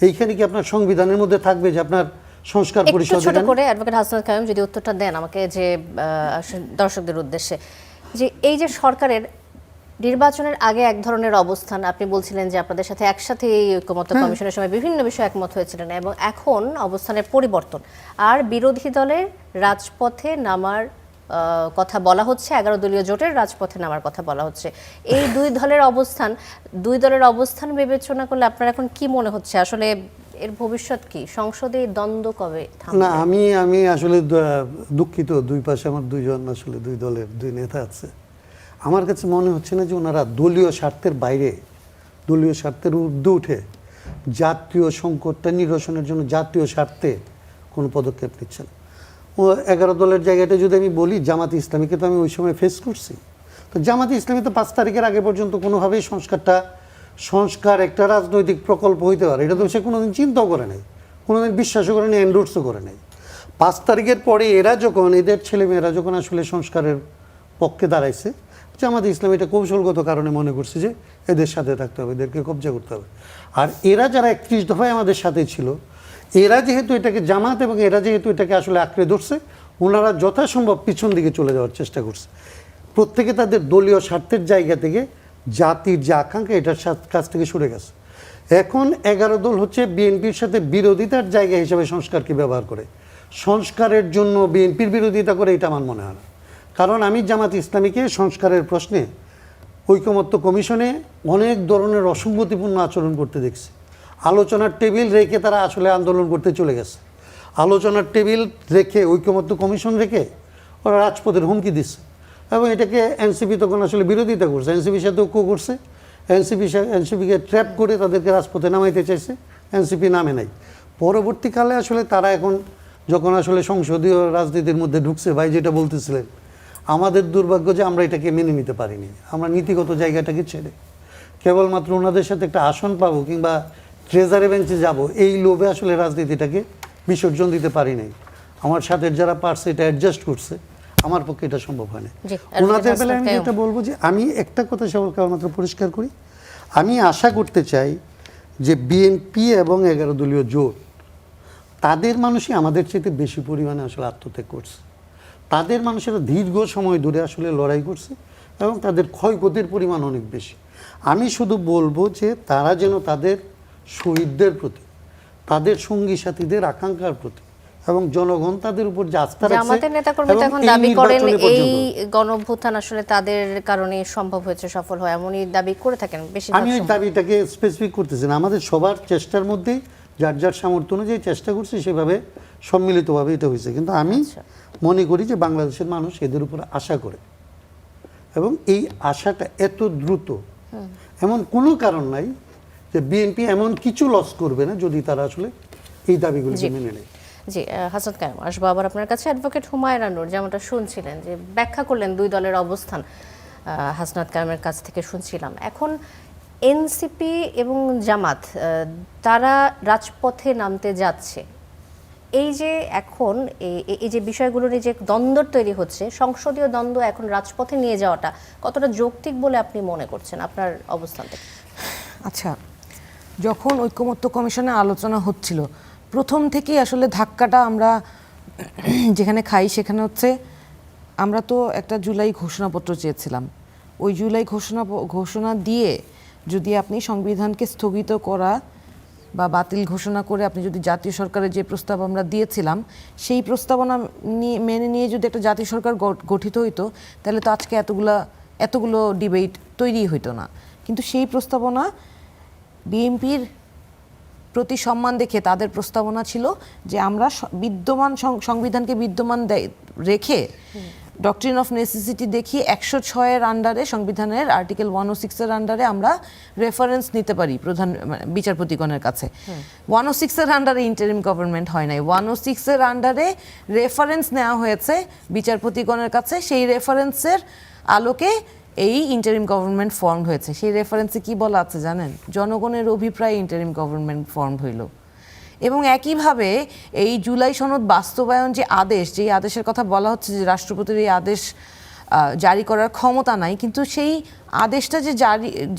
এইখানে কি আপনার সংবিধানের মধ্যে থাকবে যে আপনার সংস্কার পরিষদ? ছোট করে অ্যাডভোকেট হাসনাত কাইয়ুম যদি উত্তরটা দেন আমাকে, যে দর্শকদের উদ্দেশ্যে, যে এই যে সরকারের নির্বাচনের আগে এক ধরনের অবস্থান, আপনি বলছিলেন যে আপনাদের সাথে একসাথে এই ঐক্যমত্য কমিশনের সময় বিভিন্ন বিষয়ে একমত হয়েছিলেন, এবং এখন অবস্থানের পরিবর্তন আর বিরোধী দলের রাজপথে নামার কথা বলা হচ্ছে, 11 দলীয় জোটের রাজপথে নামার কথা বলা হচ্ছে। এই দুই দলের অবস্থান বিবেচনা করলে আপনার এখন কি মনে হচ্ছে আসলে এর ভবিষ্যৎ কি? সংসদে দ্বন্দ্ব কবে থামবে? না, আমি আসলে দুঃখিত, দুই পাশে আমার দুইজন আসলে দুই দলের দুই নেতা আছে। আমার কাছে মনে হচ্ছে না যে ওনারা দলীয় স্বার্থের বাইরে, দলীয় স্বার্থের ঊর্ধ্বে উঠে জাতীয় সংকটটা নিরসনের জন্য জাতীয় স্বার্থে কোনো পদক্ষেপ নিচ্ছেন। ও 11 দলের জায়গাটা যদি আমি বলি, জামাত ইসলামীকে তো আমি ওই সময় ফেস করছি। তো জামাত ইসলামী তো 5 তারিখের আগে পর্যন্ত কোনোভাবেই সংস্কার একটা রাজনৈতিক প্রকল্প হইতে পারে এটা তো সে কোনোদিন চিন্তাও করে নাই, কোনোদিন বিশ্বাসও করে নাই, এন্ডোর্সও করে নাই। 5 তারিখের পরে এরা যখন, এদের ছেলেমেয়েরা যখন আসলে সংস্কারের পক্ষে দাঁড়াইছে, জামাত ইসলাম এটা কৌশলগত কারণে মনে করছে যে এদের সাথে থাকতে হবে, এদেরকে কবজা করতে হবে। আর এরা যারা 31 দফায় আমাদের সাথে ছিল, এরা যেহেতু এটাকে জামাত এবং এরা যেহেতু এটাকে আসলে আঁকড়ে ধরছে, ওনারা যথাসম্ভব পিছন দিকে চলে যাওয়ার চেষ্টা করছে। প্রত্যেকে তাদের দলীয় স্বার্থের জায়গা থেকে জাতির যে আকাঙ্ক্ষা এটার কাছ থেকে সরে গেছে। এখন 11 দল হচ্ছে বিএনপির সাথে বিরোধিতার জায়গা হিসেবে সংস্কারকে ব্যবহার করে, সংস্কারের জন্য বিএনপির বিরোধিতা করে, এটা আমার মনে হয় না। কারণ আমি জামাত ইসলামীকে সংস্কারের প্রশ্নে ঐকমত্য কমিশনে অনেক ধরনের অসঙ্গতিপূর্ণ আচরণ করতে দেখছি। আলোচনার টেবিল রেখে তারা আসলে আন্দোলন করতে চলে গেছে, আলোচনার টেবিল রেখে ঐকমত্য কমিশন রেখে ওরা রাজপথের হুমকি দিচ্ছে, এবং এটাকে এনসিপি তখন আসলে বিরোধিতা করছে, এনসিপির সাথে ঐক্য করছে, এনসিপিকে ট্র্যাপ করে তাদেরকে রাজপথে নামাইতে চাইছে, এনসিপি নামে নাই। পরবর্তীকালে আসলে তারা এখন যখন আসলে সংসদীয় রাজনীতির মধ্যে ঢুকছে, ভাই যেটা বলতেছিলেন, আমাদের দুর্ভাগ্য যে আমরা এটাকে মেনে নিতে পারিনি। আমরা নীতিগত জায়গাটাকে ছেড়ে কেবলমাত্র ওনাদের সাথে একটা আসন পাবো কিংবা ট্রেজারি বেঞ্চে যাব, এই লোভে আসলে রাজনীতিটাকে বিসর্জন দিতে পারি নাই। আমার সাথে যারা পারছে এটা অ্যাডজাস্ট করছে, আমার পক্ষে এটা সম্ভব হয় না। ওনাদের বেলায় আমি যেটা বলবো যে আমি একটা কথা কেবলমাত্র পরিষ্কার করি, আমি আশা করতে চাই যে বিএনপি এবং 11 দলীয় জোট, তাদের মানুষই আমাদের চাইতে বেশি পরিমাণে আসলে আত্মত্যাগ করছে, তাদের মানুষেরা দীর্ঘ সময় ধরে আসলে লড়াই করছে এবং তাদের ক্ষয়ক্ষতির পরিমাণ অনেক বেশি। আমি শুধু বলবো যে তারা যেন তাদের শহীদদের প্রতি, তাদের সঙ্গী সাথীদের আকাঙ্ক্ষার প্রতি এবং জনগণ তাদের উপর যে আস্থা রাখছে, জামাতের নেতাকর্মীরা এখন দাবি করেন এই গণঅভ্যুত্থান আসলে তাদের কারণে সম্ভব হয়েছে, সফল হয়, এমনই দাবি করে থাকেন বেশিরভাগ। আমি ওই দাবিটাকে স্পেসিফিক করতেছি না, আমাদের সবার চেষ্টার মধ্যেই যার যার সামর্থ্য অনুযায়ী চেষ্টা করছে, সেভাবে সম্মিলিতভাবে এটা হয়েছে। কিন্তু আমি মনে করি যে বাংলাদেশের মানুষ এদের উপর আশা করে, এবং এই আশাটা এত দ্রুত, এমন কোনো কারণ নাই যে বিএনপি এমন কিছু লস করবে না যদি তারা আসলে এই দাবিগুলিকে মেনে নেয়। জি, হাসনাত কায়েম, আসবো আবার আপনার কাছে। অ্যাডভোকেট হুমায়রা নূর যেমনটা শুনছিলেন যে ব্যাখ্যা করলেন দুই দলের অবস্থান, হাসনাত কায়েমের কাছ থেকে শুনছিলাম। এখন এনসিপি এবং জামাত তারা রাজপথে নামতে যাচ্ছে, এই যে এখন এই যে বিষয়গুলো নিয়ে যে দ্বন্দ্ব তৈরি হচ্ছে, সংসদীয় দ্বন্দ্ব এখন রাজপথে নিয়ে যাওয়াটা কতটা যৌক্তিক বলে আপনি মনে করছেন আপনার অবস্থান থেকে? আচ্ছা, যখন ঐকমত্য কমিশনে আলোচনা হচ্ছিল, প্রথম থেকেই আসলে ধাক্কাটা আমরা যেখানে খাই সেখানে হচ্ছে, আমরা তো একটা জুলাই ঘোষণাপত্র চেয়েছিলাম। ওই জুলাই ঘোষণা দিয়ে যদি আপনি সংবিধানকে স্থগিত করা বা বাতিল ঘোষণা করে আপনি যদি জাতীয় সরকারের যে প্রস্তাব আমরা দিয়েছিলাম, সেই প্রস্তাবনা মেনে নিয়ে যদি একটা জাতীয় সরকার গঠিত হইতো, তাহলে তো আজকে এতগুলো ডিবেট তৈরি হইতো না। কিন্তু সেই প্রস্তাবনা বিএনপির প্রতি সম্মান দেখে তাদের প্রস্তাবনা ছিল যে আমরা বিদ্যমান সংবিধানকে বিদ্যমান রেখে ডক্ট্রিন অফ নেসেসিটি দেখিয়ে 106-এর আন্ডারে, সংবিধানের আর্টিকেল 106-এর আন্ডারে আমরা রেফারেন্স নিতে পারি প্রধান বিচারপতিগণের কাছে। 106-এর আন্ডারে ইন্টারিম গভর্নমেন্ট হয় নাই, 106-এর আন্ডারে রেফারেন্স নেওয়া হয়েছে বিচারপতিগণের কাছে। সেই রেফারেন্সের আলোকে এই ইন্টারিম গভর্নমেন্ট ফর্ম হয়েছে। সেই রেফারেন্সে কি বলা আছে জানেন? জনগণের অভিপ্রায়ে ইন্টারিম গভর্নমেন্ট ফর্ম হইল। এবং একইভাবে এই জুলাই সনদ বাস্তবায়ন যে আদেশ, যেই আদেশের কথা বলা হচ্ছে যে রাষ্ট্রপতির এই আদেশ জারি করার ক্ষমতা নাই, কিন্তু সেই আদেশটা যে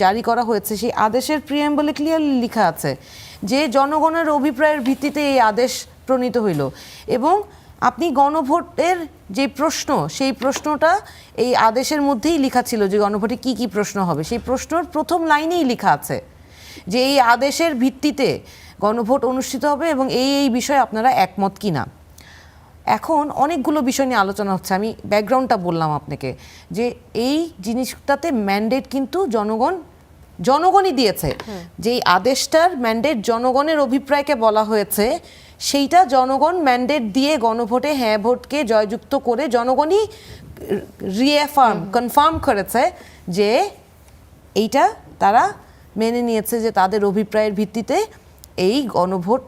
জারি করা হয়েছে, সেই আদেশের প্রিএম্বলে ক্লিয়ারলি লেখা আছে যে জনগণের অভিপ্রায়ের ভিত্তিতে এই আদেশ প্রণীত হইল। এবং আপনি গণভোটের যে প্রশ্ন, সেই প্রশ্নটা এই আদেশের মধ্যেই লেখা ছিল যে গণভোটে কি কি প্রশ্ন হবে। সেই প্রশ্নের প্রথম লাইনেই লেখা আছে যে এই আদেশের ভিত্তিতে গণভোট অনুষ্ঠিত হবে এবং এই বিষয়ে আপনারা একমত কিনা। এখন অনেকগুলো বিষয় নিয়ে আলোচনা হচ্ছে। আমি ব্যাকগ্রাউন্ডটা বললাম আপনাকে যে এই জিনিসটাতে ম্যান্ডেট কিন্তু জনগণই দিয়েছে। যেই আদেশটার ম্যান্ডেট জনগণের অভিপ্রায়কে বলা হয়েছে, সেইটা জনগণ ম্যান্ডেট দিয়ে গণভোটে হ্যাঁ ভোটকে জয়যুক্ত করে জনগণই কনফার্ম করেছে যে এইটা তারা মেনে নিয়েছে যে তাদের অভিপ্রায়ের ভিত্তিতে এই গণভোট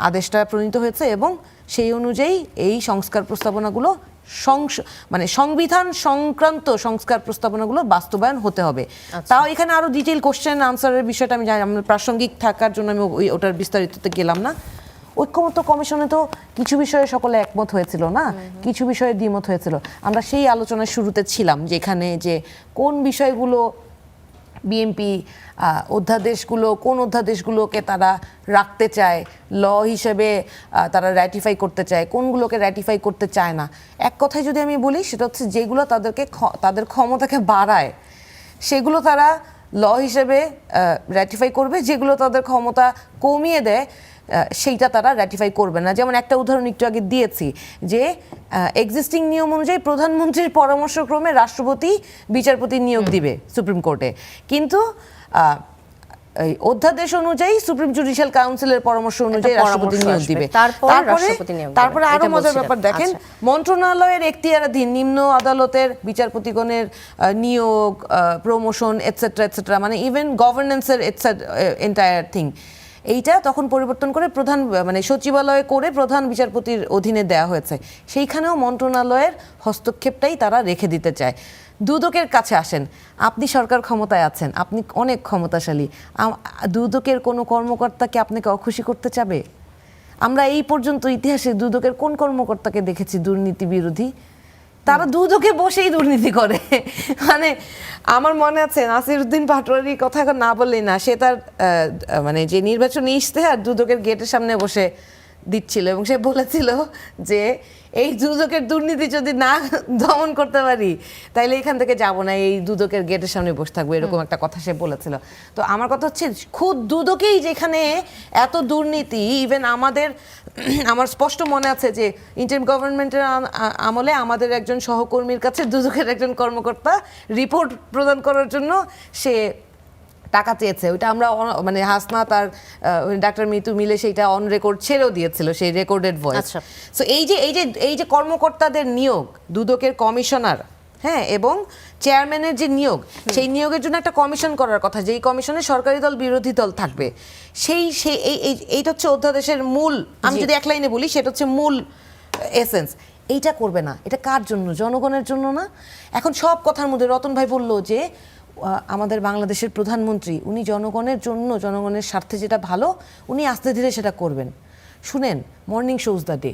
আদেশটা প্রণীত হয়েছে এবং সেই অনুযায়ী এই সংস্কার প্রস্তাবনাগুলো সংবিধান সংক্রান্ত সংস্কার প্রস্তাবনাগুলো বাস্তবায়ন হতে হবে। তাও এখানে আরো ডিটেইল কোশ্চেন আনসারের বিষয়টা আমি জানি, আমার প্রাসঙ্গিক থাকার জন্য আমি ওটার বিস্তারিততে গেলাম না। ঐকমত্য কমিশনে তো কিছু বিষয়ে সকলে একমত হয়েছিল না, কিছু বিষয়ে দ্বিমত হয়েছিল। আমরা সেই আলোচনার শুরুতে ছিলাম যেখানে যে কোন বিষয়গুলো বিএনপি কোন অধ্যাদেশগুলোকে তারা রাখতে চায়, ল হিসেবে তারা র্যাটিফাই করতে চায়, কোনগুলোকে র্যাটিফাই করতে চায় না। এক কথায় যদি আমি বলি, সেটা হচ্ছে যেগুলো তাদের ক্ষমতাকে বাড়ায় সেগুলো তারা ল হিসেবে র্যাটিফাই করবে, যেগুলো তাদের ক্ষমতা কমিয়ে দেয় সেইটা তারা র্যাটিফাই করবে না। যেমন একটা উদাহরণ একটু আগে দিয়েছি যে এক্সিস্টিং নিয়ম অনুযায়ী প্রধানমন্ত্রীর পরামর্শক্রমে রাষ্ট্রপতি বিচারপতি নিয়োগ দিবে সুপ্রিম কোর্টে, কিন্তু এই অধ্যাদেশ অনুযায়ী সুপ্রিম জুডিশিয়াল কাউন্সিলের পরামর্শ অনুযায়ী রাষ্ট্রপতি নিয়োগ দিবে। তারপরে আরো মজার ব্যাপার দেখেন, মন্ত্রণালয়ের এখতিয়ারাধীন নিম্ন আদালতের বিচারপতিগণের নিয়োগ, প্রমোশন এটসেট্রা, মানে ইভেন গভর্নেন্সের এন্টায়ার থিং, এইটা তখন পরিবর্তন করে সচিবালয়ে করে প্রধান বিচারপতির অধীনে দেওয়া হয়েছে। সেইখানেও মন্ত্রণালয়ের হস্তক্ষেপটাই তারা রেখে দিতে চায়। দুদকের কাছে আসেন, আপনি সরকার ক্ষমতায় আছেন, আপনি অনেক ক্ষমতাশালী, দুদকের কোনো কর্মকর্তাকে আপনাকে অখুশি করতে চাবে? আমরা এই পর্যন্ত ইতিহাসে দুদকের কোন কর্মকর্তাকে দেখেছি দুর্নীতি বিরোধী? তারা দুদকে বসেই দুর্নীতি করে। মানে আমার মনে আছে নাসিরউদ্দিন পাটোয়ারির কথা এখন না বললেই না, সে তার যে নির্বাচনী ইশতেহার দুদকের গেটের সামনে বসে দিচ্ছিল এবং সে বলেছিল যে এই দুদকের দুর্নীতি যদি না দমন করতে পারি তাইলে এখান থেকে যাব না, এই দুদকের গেটের সামনে বসে থাকবো, এরকম একটা কথা সে বলেছিল। তো আমার কথা হচ্ছে খুদ দুদকেই যেখানে এত দুর্নীতি, ইভেন আমার স্পষ্ট মনে আছে যে ইন্টারিম গভর্নমেন্টের আমলে আমাদের একজন সহকর্মীর কাছে দুদকের একজন কর্মকর্তা রিপোর্ট প্রদান করার জন্য সে টাকা চেয়েছে। ওইটা আমরা হাসনাত আর ডাক্তার মিতু মিলে সেইটা অন রেকর্ড ছেড়েও দিয়েছিল, সেই রেকর্ডেড ভয়েস। সো এই যে কর্মকর্তাদের নিয়োগ, দুদকের কমিশনার, হ্যাঁ, এবং চেয়ারম্যানের যে নিয়োগ, সেই নিয়োগের জন্য একটা কমিশন করার কথা, যেই কমিশনে সরকারি দল বিরোধী দল থাকবে। এইটা হচ্ছে অধ্যাদেশের মূল, আমি যদি এক লাইনে বলি সেটা হচ্ছে মূল এসেন্স। এইটা করবে না। এটা কার জন্য? জনগণের জন্য না? এখন সব কথার মধ্যে রতন ভাই বলল যে আমাদের বাংলাদেশের প্রধানমন্ত্রী উনি জনগণের জন্য, জনগণের স্বার্থে যেটা ভালো উনি আস্তে ধীরে সেটা করবেন। শুনেন, মর্নিং শোজ দ্য ডে।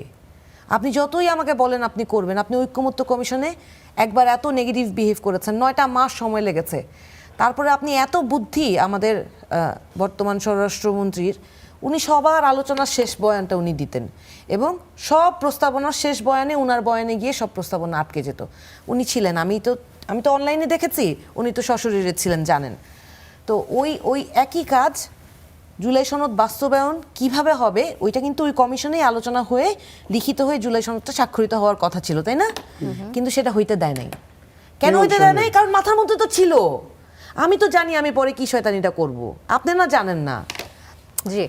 আপনি যতই আমাকে বলেন আপনি করবেন, আপনি ঐক্যমত্য কমিশনে একবার এত নেগেটিভ বিহেভ করেছেন, 9টা মাস সময় লেগেছে, তারপরে আপনি এত বুদ্ধি আমাদের বর্তমান স্বরাষ্ট্রমন্ত্রীর, উনি সবার আলোচনার শেষ বয়ানটা উনি দিতেন এবং সব প্রস্তাবনার শেষ বয়ানে, উনার বয়ানে গিয়ে সব প্রস্তাবনা আটকে যেত। উনি ছিলেন, আমি তো অনলাইনে দেখেছি, উনি তো সশরীরে ছিলেন, জানেন। তো ওই একই কাজ জুলাই সনদ বাস্তবায়ন কিভাবে হবে ওইটা কিন্তু ওই কমিশনেই আলোচনা হয়ে লিখিত হয়ে জুলাই সনদটা স্বাক্ষরিত হওয়ার কথা ছিল, তাই না? কিন্তু সেটা হইতে দেয় নাই। কেন হইতে দেয় নাই? কারণ মাথার মধ্যে তো ছিল, আমি তো জানি আমি পরে কি শয়তানিটা করব, আপনি না জানেন না।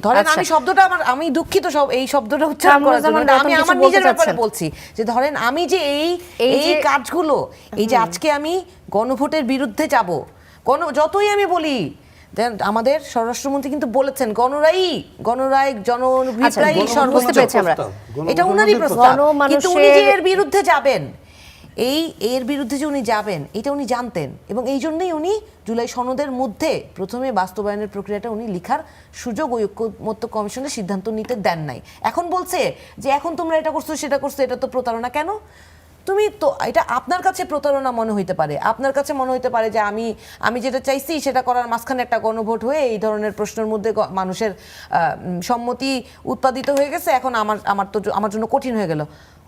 ধরেন আমি শব্দটা আমি দুঃখিত সব এই শব্দটা উচ্চারণ করার জন্য, আমি আমার নিজের ব্যাপারে বলছি যে ধরেন আমি যে এই কাজগুলো, এই যে আজকে আমি গণভোটের বিরুদ্ধে যাব, যতই আমি বলি, আমাদের স্বরাষ্ট্রমন্ত্রী কিন্তু বলেছেন গণরায় জনভিপ্রায়ী সর্বোচ্চ, এটা উনারই প্রস্তাব, কিন্তু উনি যে এর বিরুদ্ধে যাবেন, এর বিরুদ্ধে যে উনি যাবেন এটা উনি জানতেন এবং এই জন্যই উনি জুলাই সনদের মধ্যে প্রথমে বাস্তবায়নের প্রক্রিয়াটা উনি লিখার সুযোগ ওই ঐক্যমত্য কমিশনের সিদ্ধান্ত নিতে দেন নাই। এখন বলছে যে এখন তোমরা এটা করছো সেটা করছো, এটা তো প্রতারণা। কেন? তুমি তো এটা আপনার কাছে প্রতারণা মনে হইতে পারে, আপনার কাছে মনে হইতে পারে যে আমি যেটা চাইছি সেটা করার মাঝখানে একটা গণভোট হয়ে এই ধরনের প্রশ্নের মধ্যে মানুষের সম্মতি উৎপাদিত হয়ে গেছে, এখন আমার জন্য কঠিন হয়ে গেল।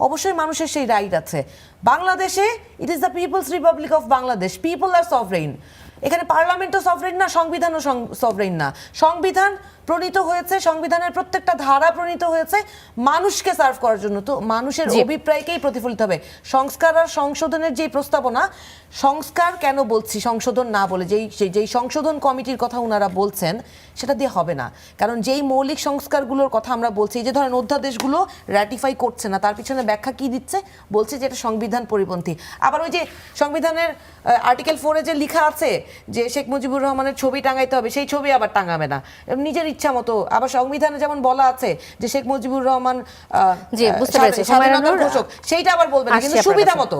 অবশ্যই মানুষের সেই রাইট আছে। বাংলাদেশে it is the people's republic of Bangladesh, people আর সভরেইন। এখানে পার্লামেন্টও সভরেইন না, সংবিধানও সভরেইন না। সংবিধান প্রণীত হয়েছে, সংবিধানের প্রত্যেকটা ধারা প্রণীত হয়েছে মানুষকে সার্ভ করার জন্য, তো মানুষের অভিপ্রায়কেই প্রতিফলিত হবে। সংস্কার আর সংশোধনের যে প্রস্তাবনা, সংস্কার কেন বলছি সংশোধন না বলে, যেই সংশোধন কমিটির কথা ওনারা বলছেন সেটা দিয়ে হবে না। কারণ যেই মৌলিক সংস্কারগুলোর কথা আমরা বলছি, যে ধরেন অধ্যাদেশগুলো র্যাটিফাই করছে না, তার পিছনে ব্যাখ্যা কি দিচ্ছে, বলছে যে এটা সংবিধান পরিপন্থী। আবার ওই যে সংবিধানের আর্টিকেল 4-এ যে লেখা আছে যে শেখ মুজিবুর রহমানের ছবি টাঙাইতে হবে, সেই ছবি আবার টাঙাবে না নিজের ইচ্ছা মতো। আবার সংবিধানে যেমন বলা আছে যে শেখ মুজিবুর রহমান স্বাধীনতার ঘোষক, সেইটা আবার বলবে না, কিন্তু সুবিধা মতো।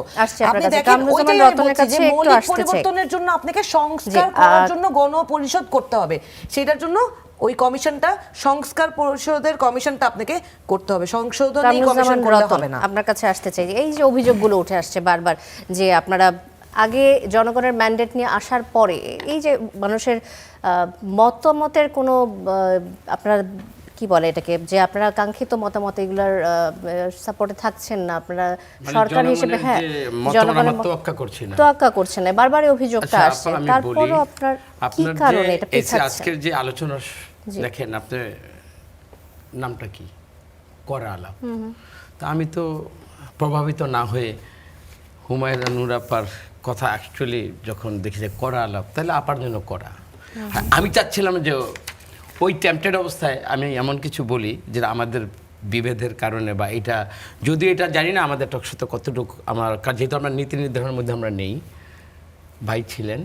আপনি দেখেন ওইটাই বলছি যে মৌলিক পরিবর্তনের জন্য আপনাকে সংস্কার করার জন্য গণপরিষদ করতে হবে, সেটার জন্য ওই কমিশনটা, সংস্কার পরিষদের কমিশনটা আপনাকে করতে হবে, সংশোধনী কমিশন করতে হবে না। আপনার কাছে আসতে চাই, এই যে অভিযোগগুলো উঠে আসছে বারবার যে আপনারা আগে জনগণের ম্যান্ডেট নিয়ে আসার পরে এই যে মানুষের মতামতের কোনো আপনারা কি বলে এটাকে, যে আপনারা কাঙ্ক্ষিত মতামত এগুলার সাপোর্টে থাকছেন না, আপনারা সরকার হিসেবে জনগণের তোয়াক্কা করছেন না, বারবার অভিযোগটা আসছে, তারপরও আপনার কি কারণে এটা পেছাচ্ছেন? আজকের যে আলোচনা দেখেন, আপনার নামটা কি, করা আলাপ। তা আমি তো প্রভাবিত না হয়ে হুমায়রা নূর আপার কথা অ্যাকচুয়ালি যখন দেখি যে করা আলাপ, তাহলে আপার জন্য করা। আমি চাচ্ছিলাম যে ওই টেম্পটেড অবস্থায় আমি এমন কিছু বলি যেটা আমাদের বিভেদের কারণে, বা এটা যদি এটা জানি না আমাদের টকশোতে কতটুকু আমার, যেহেতু আমরা নীতি নির্ধারণের মধ্যে আমরা নেই। ভাই ছিলেন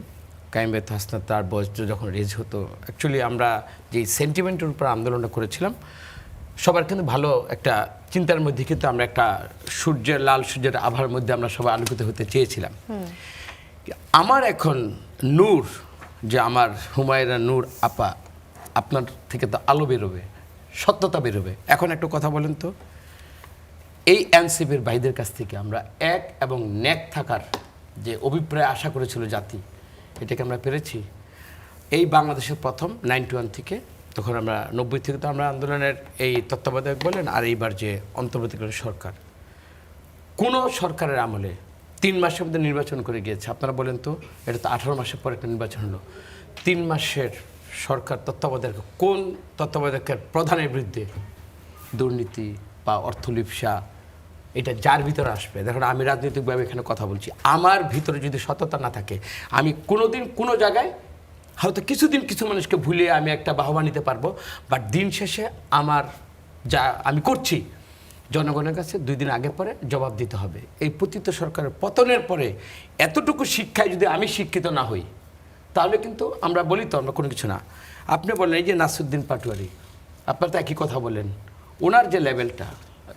কায়েম বেত হাসনাত, তার বয়স যখন রেজ হতো, অ্যাকচুয়ালি আমরা যে সেন্টিমেন্টের উপর আন্দোলনটা করেছিলাম, সবার কিন্তু ভালো একটা চিন্তার মধ্যে কিন্তু আমরা একটা সূর্যের, লাল সূর্যের আভার মধ্যে আমরা সবাই আলোকিত হতে চেয়েছিলাম। আমার এখন নূর, যে আমার হুমায়রা নূর আপা, আপনার থেকে তো আলো বেরোবে, সত্যতা বেরোবে। এখন একটা কথা বলেন তো, এই এনসিপির ভাইদের কাছ থেকে আমরা এক এবং ন্যাক থাকার যে অভিপ্রায় আশা করেছিল জাতি, এটাকে আমরা পেরেছি। এই বাংলাদেশের প্রথম 91 থেকে, তখন আমরা 90 থেকে তো আমরা আন্দোলনের এই তত্ত্বাবধায়ক বলেন, আর এইবার যে অন্তর্বর্তীকালীন সরকার, কোনো সরকারের আমলে 3 মাসের মধ্যে নির্বাচন করে গিয়েছে। আপনারা বলেন তো, এটা তো 18 মাসের পর একটা নির্বাচন হলো। 3 মাসের সরকার তত্ত্বাবধায়ক, কোন তত্ত্বাবধায়কের প্রধানের বিরুদ্ধে দুর্নীতি বা অর্থলিপ্সা, এটা যার ভিতরে আসবে? দেখুন, আমি রাজনৈতিকভাবে এখানে কথা বলছি, আমার ভিতরে যদি সততা না থাকে, আমি কোনোদিন কোনো জায়গায় হয়তো কিছুদিন কিছু মানুষকে ভুলিয়ে আমি একটা বাহবা নিতে পারবো, বাট দিন শেষে আমার যা আমি করছি জনগণের কাছে 2 দিন আগে পরে জবাব দিতে হবে। এই পতিত সরকারের পতনের পরে এতটুকু শিক্ষায় যদি আমি শিক্ষিত না হই, তাহলে কিন্তু আমরা বলি তো আমরা কোনো কিছু না। আপনি বলেন এই যে নাসিরউদ্দিন পাটোয়ারি, আপনার তো একই কথা বলেন, ওনার যে লেভেলটা,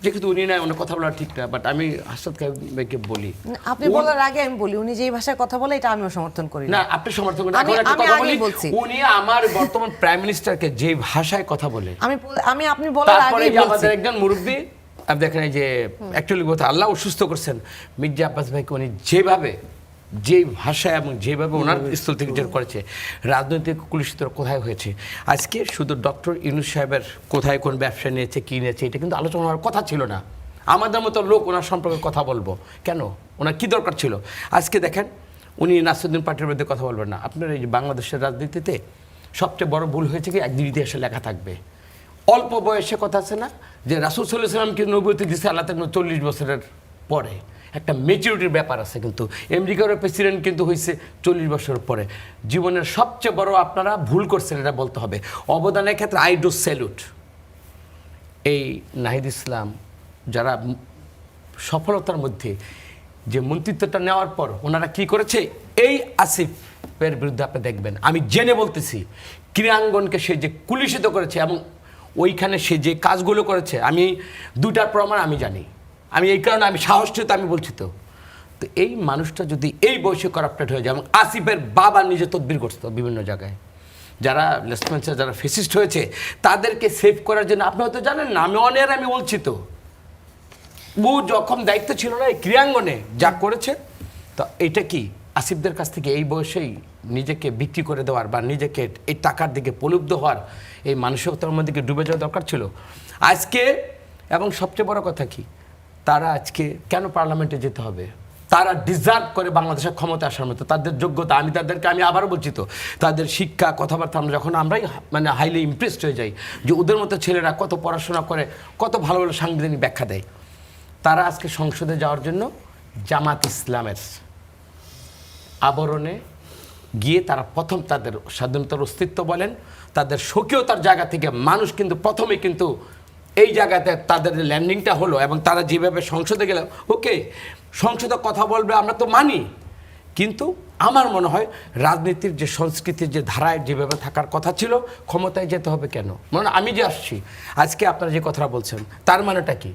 যেহেতু উনি নাই, ওনার কথা বলা ঠিক না, বাট আমি হাসনাত ভাইকে বলি, আপনি বলার আগে আমি বলি, উনি যেই ভাষায় কথা বলে এটা আমিও সমর্থন করি না। আপনি সমর্থন করেন, এখন একটা কথা বলি, উনি আমার বর্তমান প্রাইম মিনিস্টারকে যে ভাষায় কথা বলে, আমি আপনি বলার আগে বলছি, আমাদের একজন মুরব্বী, আপনি দেখেন এই যে অ্যাকচুয়ালি কথা আল্লাহ অসুস্থ করছেন মির্জা আব্বাস ভাইকে, উনি যেভাবে, যে ভাষায় এবং যেভাবে ওনার স্থল থেকে জোর করেছে, রাজনৈতিক কুলুষিত কোথায় হয়েছে। আজকে শুধু ডক্টর ইউনূস সাহেবের কোথায় কোন ব্যবসা নিয়েছে, কী নিয়েছে, এটা কিন্তু আলোচনা হওয়ার কথা ছিল না। আমাদের মতো লোক ওনার সম্পর্কে কথা বলবো কেন? ওনার কী দরকার ছিল? আজকে দেখেন, উনি নাসিরউদ্দিন পাটোয়ারির বিরুদ্ধে কথা বলবেন না। আপনার এই যে বাংলাদেশের রাজনীতিতে সবচেয়ে বড় ভুল হয়েছে কি, একদিন ইতিহাসে লেখা থাকবে। অল্প বয়সে কথা আছে না, যে রাসূল সাল্লাল্লাহু আলাইহি ওয়াসাল্লামকে নবুয়ত দিয়েছে আল্লাহ তাআলা 40 বছরের পরে, একটা ম্যাচুরিটির ব্যাপার আছে। কিন্তু আমেরিকার প্রেসিডেন্ট কিন্তু হয়েছে 40 বছর পরে। জীবনের সবচেয়ে বড় আপনারা ভুল করছেন, এটা বলতে হবে। অবদানের ক্ষেত্রে আই ডু স্যালুট এই নাহিদ ইসলাম, যারা সফলতার মধ্যে যে মন্ত্রিত্বটা নেওয়ার পর ওনারা কি করেছে, এই আসিফের বিরুদ্ধে আপনি দেখবেন, আমি জেনে বলতেছি, ক্রীড়াঙ্গনকে সে যে কুলুষিত করেছে এবং ওইখানে সে যে কাজগুলো করেছে, আমি 2টার প্রমাণ আমি জানি। আমি এই কারণে আমি সাহস তো আমি বলছি তো এই মানুষটা যদি এই বয়সে করাপ্টেড হয়ে যায়, এবং আসিফের বাবা নিজে তদবির করত বিভিন্ন জায়গায়, যারা লেসপেন্সার, যারা ফেসিস্ট হয়েছে তাদেরকে সেভ করার জন্য, আপনি হয়তো জানেন না, আমি অনেক আমি বলছি তো, ও যখন দায়িত্ব ছিল না এই ক্রীড়াঙ্গনে যা করেছে, তো এটা কি আসিফদের কাছ থেকে এই বয়সেই নিজেকে বিক্রি করে দেওয়ার বা নিজেকে এই টাকার দিকে প্রলুব্ধ হওয়ার এই মানসিকতার মধ্যে ডুবে যাওয়া দরকার ছিল আজকে? এবং সবচেয়ে বড় কথা কি, তারা আজকে কেন পার্লামেন্টে যেতে হবে? তারা ডিজার্ভ করে বাংলাদেশের ক্ষমতা আসার মতো, তাদের যোগ্যতা, আমি আবারও বলছি তো, তাদের শিক্ষা, কথাবার্তা, আমরা যখন আমরাই মানে হাইলি ইমপ্রেসড হয়ে যাই যে ওদের মতো ছেলেরা কত পড়াশোনা করে, কত ভালো ভালো সাংবিধানিক ব্যাখ্যা দেয়। তারা আজকে সংসদে যাওয়ার জন্য জামাত ইসলামের আবরণে গিয়ে তারা প্রথম তাদের স্বাধীনতার অস্তিত্ব বলেন, তাদের স্বকীয়তার জায়গা থেকে মানুষ কিন্তু প্রথমে কিন্তু এই জায়গাতে তাদের ল্যান্ডিংটা হলো, এবং তারা যেভাবে সংসদে গেল, ওকে সংসদে কথা বলবে আমরা তো মানি, কিন্তু আমার মনে হয় রাজনীতির যে সংস্কৃতির যে ধারায় যেভাবে থাকার কথা ছিল, ক্ষমতায় যেতে হবে কেন? মানে আমি যে আসছি আজকে আপনারা যে কথাটা বলছেন, তার মানেটা কি?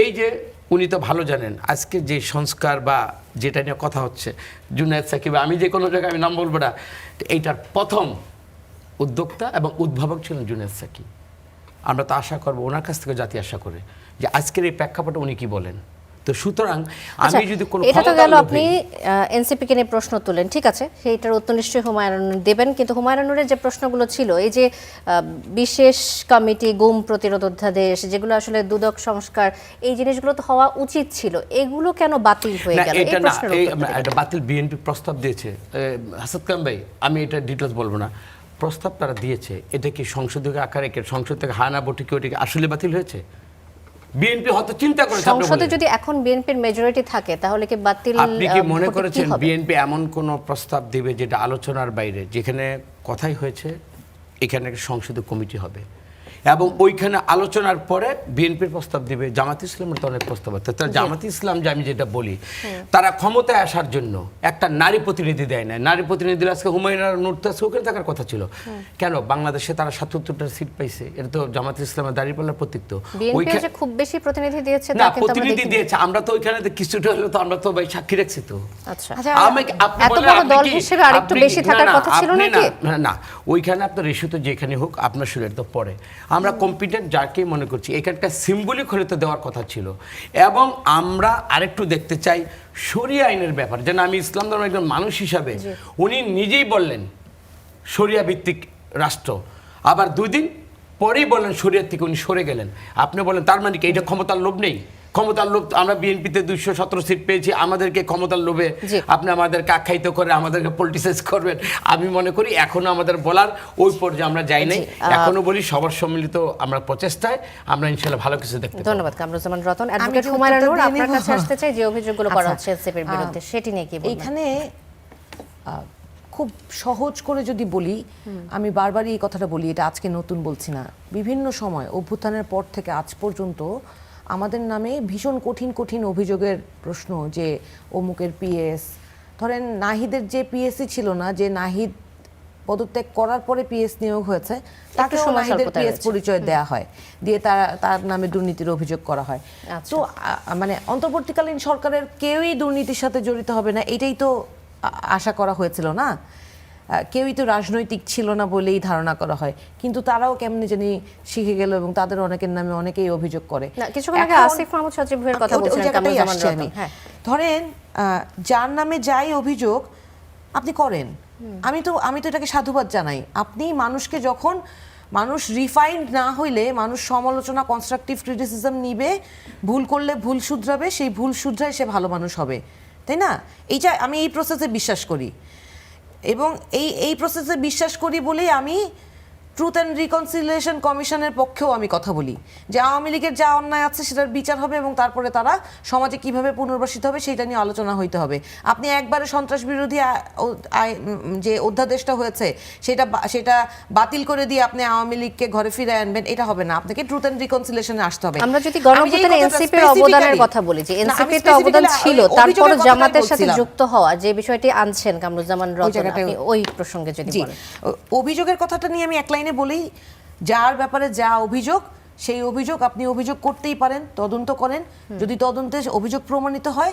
এই যে উনি তো ভালো জানেন আজকে যে সংস্কার বা যেটা নিয়ে কথা হচ্ছে, জুনায়েদ সাকিব, আমি যে কোনো জায়গায় আমি নাম বলবো না, এইটার প্রথম উদ্যোক্তা এবং উদ্ভাবক ছিলেন জুনায়েদ সাকিব। আমরা তো আশা করবো ওনার কাছ থেকে জাতি আশা করে যে আজকের এই প্রেক্ষাপটে উনি কি বলেন। তো সুতরাং আচ্ছা, আমি যদি কোনো এটা তো ক্ষমতার গেল লোভী- আপনি এনসিপি কে নিয়ে প্রশ্ন তুলেন, ঠিক আছে, সেইটার উত্তর নিশ্চয়ই হুমায়ুন আহমেদ দেবেন, কিন্তু হুমায়ুন আহমেদের যে প্রশ্নগুলো ছিল, এই যে বিশেষ কমিটি, গুম প্রতিরোধ অধ্যাদেশ, যেগুলো আসলে দুদক সংস্কার, এই জিনিসগুলো তো হওয়া উচিত ছিল, এগুলো কেন বাতিল হয়ে না, গেল? এটা এই না, প্রশ্নের উত্তর দিবেন। এটা বাতিল বিএনপি প্রস্তাব দিয়েছে। হাসাদ খান ভাই, আমি এটা ডিটেলস বলবো না, প্রস্তাব তারা দিয়েছে। এটা কি সংসদীয় আকারে, সংসদ থেকে হানা ভোটে কি ওটা আসলে বাতিল হয়েছে? বিএনপি হয়তো চিন্তা করেছে, আপনি সংসদে বলেন। যদি এখন বিএনপির মেজরিটি থাকে, তাহলে কি বাতিল আপনি কি মনে ভোটে কি করেছেন হবে? বিএনপি এমন কোন প্রস্তাব দিবে যেটা আলোচনার বাইরে, যেখানে কথাই হয়েছে এখানে একটা সংসদীয় কমিটি হবে এবং ওইখানে আলোচনার পরে বিএনপির প্রস্তাব দিবে? জামাত ইসলামের তো অনেক প্রস্তাব আছে। তার জামাত ইসলাম, যে আমি যেটা বলি, তারা ক্ষমতায় আসার জন্য একটা নারী প্রতিনিধি দেয় না। নারী প্রতিনিধি আজকে হুমায়ুন নূর তো আজকে ওখানে থাকার কথা ছিল, কেন? বাংলাদেশে তারা ৭৭টা সিট পাইছে, এটা তো জামাত ইসলামের দাঁড়িপাল্লার প্রতীক। তো বিএনপি যে খুব বেশি প্রতিনিধি দিয়েছে না, তা কিন্তু আমরা প্রতিনিধি দেখিনি। দিয়েছে, আমরা তো ওইখানে কিছুটা হলো তো আমরা তো ভাই সাক্ষী রাখছি তো। আচ্ছা, আপনি এত বলেন, বড় আপনি দল কি- হিসেবে আরেকটু আপনি বেশি কি- থাকার না, কথা ছিল আপনি নাকি? না, ওইখানে আপনার রেশু তো যেখানে হোক, আপনার শুরুর তো পরে আমরা কম্পিটেন্ট যাকেই মনে করছি, এখানকার সিম্বলিক হলে তো দেওয়ার কথা ছিল। এবং আমরা আরেকটু দেখতে চাই শরিয়া আইনের ব্যাপার, যেন আমি ইসলাম ধর্মের একজন মানুষ হিসাবে, উনি নিজেই বললেন শরিয়া ভিত্তিক রাষ্ট্র, আবার 2 দিন পরেই বললেন শরিয়া থেকে উনি সরে গেলেন। আপনি বলেন তার মানে কি এটা ক্ষমতার লোভ নেই? ক্ষমতার লোভ, আমরা বিএনপিতে 217 সিট পেয়েছি, আমাদেরকে ক্ষমতার লোভে জি। আপনি আমাদেরকে আখ্যায়িত করে আমাদেরকে পলিটিসাইজ করবেন? আমি মনে করি এখনো আমাদের বলার ওই পর্যায়ে আমরা যাই নাই। জি, এখনো বলি সবার সম্মিলিত আমরা প্রচেষ্টায় আমরা ইনশাআল্লাহ ভালো কিছু দেখতে পাবো। ধন্যবাদ কামরুজ্জামান রতন। অ্যাডভোকেট যে হুমায়ুন উত্তরটা নূর, দিয়ে আপনার নিব। কাছে আসতে চাই, যে অভিযোগগুলো করা আচ্ছা, হচ্ছে এনসিপির বিরুদ্ধে, সেটি নিয়ে কি বলবেন? এইখানে খুব সহজ করে যদি বলি, আমি বারবারই এই কথাটা বলি, এটা আজকে নতুন বলছি না, বিভিন্ন সময় অভ্যুত্থানের পর থেকে আজ পর্যন্ত আমাদের নামে ভীষণ কঠিন কঠিন অভিযোগের প্রশ্ন, যে অমুকের পিএস, ধরেন নাহিদের যে পিএসই ছিল না, যে নাহিদ পদত্যাগ করার পরে পিএস নিয়োগ হয়েছে, তাকে সময় নাহিদের স্বল্পতা পিএস রয়েছে। পরিচয় দেয়া হয়, দিয়ে তার নামে দুর্নীতির অভিযোগ করা হয়। আচ্ছা। তো মানে অন্তর্বর্তীকালীন সরকারের কেউই দুর্নীতির সাথে জড়িত হবে না, এটাই তো আশা করা হয়েছিল না? কেউই তো রাজনৈতিক ছিল না বলেই ধারণা করা হয়, কিন্তু তারাও কেমনে জানি শিখে গেল এবং তাদের অনেকের নামে অনেকেই অভিযোগ করে। না, কিছুক্ষণ আগে এখন- আসিফ মাহমুদ সজীব ভাইয়ের কথা ওই বলছিলেন, জায়গাটাই কামরুজ্জামান আসছি রতন। আমি। হ্যাঁ, ধরেন যার নামে যাই অভিযোগ আপনি করেন, আমি তো এটাকে সাধুবাদ জানাই। আপনি মানুষকে যখন, মানুষ রিফাইন্ড না হইলে মানুষ সমালোচনা, কনস্ট্রাকটিভ ক্রিটিসিজম নিবে, ভুল করলে ভুল শুধরাবে, সেই ভুল শুধরায় সে ভালো মানুষ হবে, তাই না? এইটা আমি এই প্রসেসে বিশ্বাস করি, এবং এই প্রসেসে বিশ্বাস করি বলেই আমি ট্রুথ অ্যান্ড রিকনসিলিয়েশন কমিশনের পক্ষেও আমি কথা বলি, যে আওয়ামী লীগের যা অন্যায় আছে সেটার বিচার হবে এবং তারপরে তারা সমাজে কিভাবে পুনর্বাসিত হবে সেটা নিয়ে আলোচনা হইতে হবে। আপনি একবারে সন্ত্রাস বিরোধী যে অধ্যাদেশটা হয়েছে সেটা বাতিল করে দিয়ে আপনি আওয়ামী লীগকে ঘরে ফিরে আনবেন, এটা হবে না। আপনাকে ট্রুথ অ্যান্ড রিকনসিলিয়েশনে আসতে হবে। আমরা যদি আমি যেই গণঅভ্যুত্থানে কথাটা এনসিপির অবদানের কথা বলি, যে না, আমি এনসিপির তো অবদান specifically ছিল, ওই তারপর অভিযোগের কথাটাই জামাতের সাথে বলছিলাম। যুক্ত হওয়া, যে বিষয়টি আনছেন কামরুজ্জামান রতন, জায়গাটায়- আপনি ওই প্রসঙ্গে যদি জি, বলেন। অভিযোগের কথাটা নিয়ে আমি এক লাইনে বলি, যার ব্যাপারে যা অভিযোগ, সেই অভিযোগ আপনি অভিযোগ করতেই পারেন, তদন্ত করেন, যদি তদন্তে অভিযোগ প্রমাণিত হয়,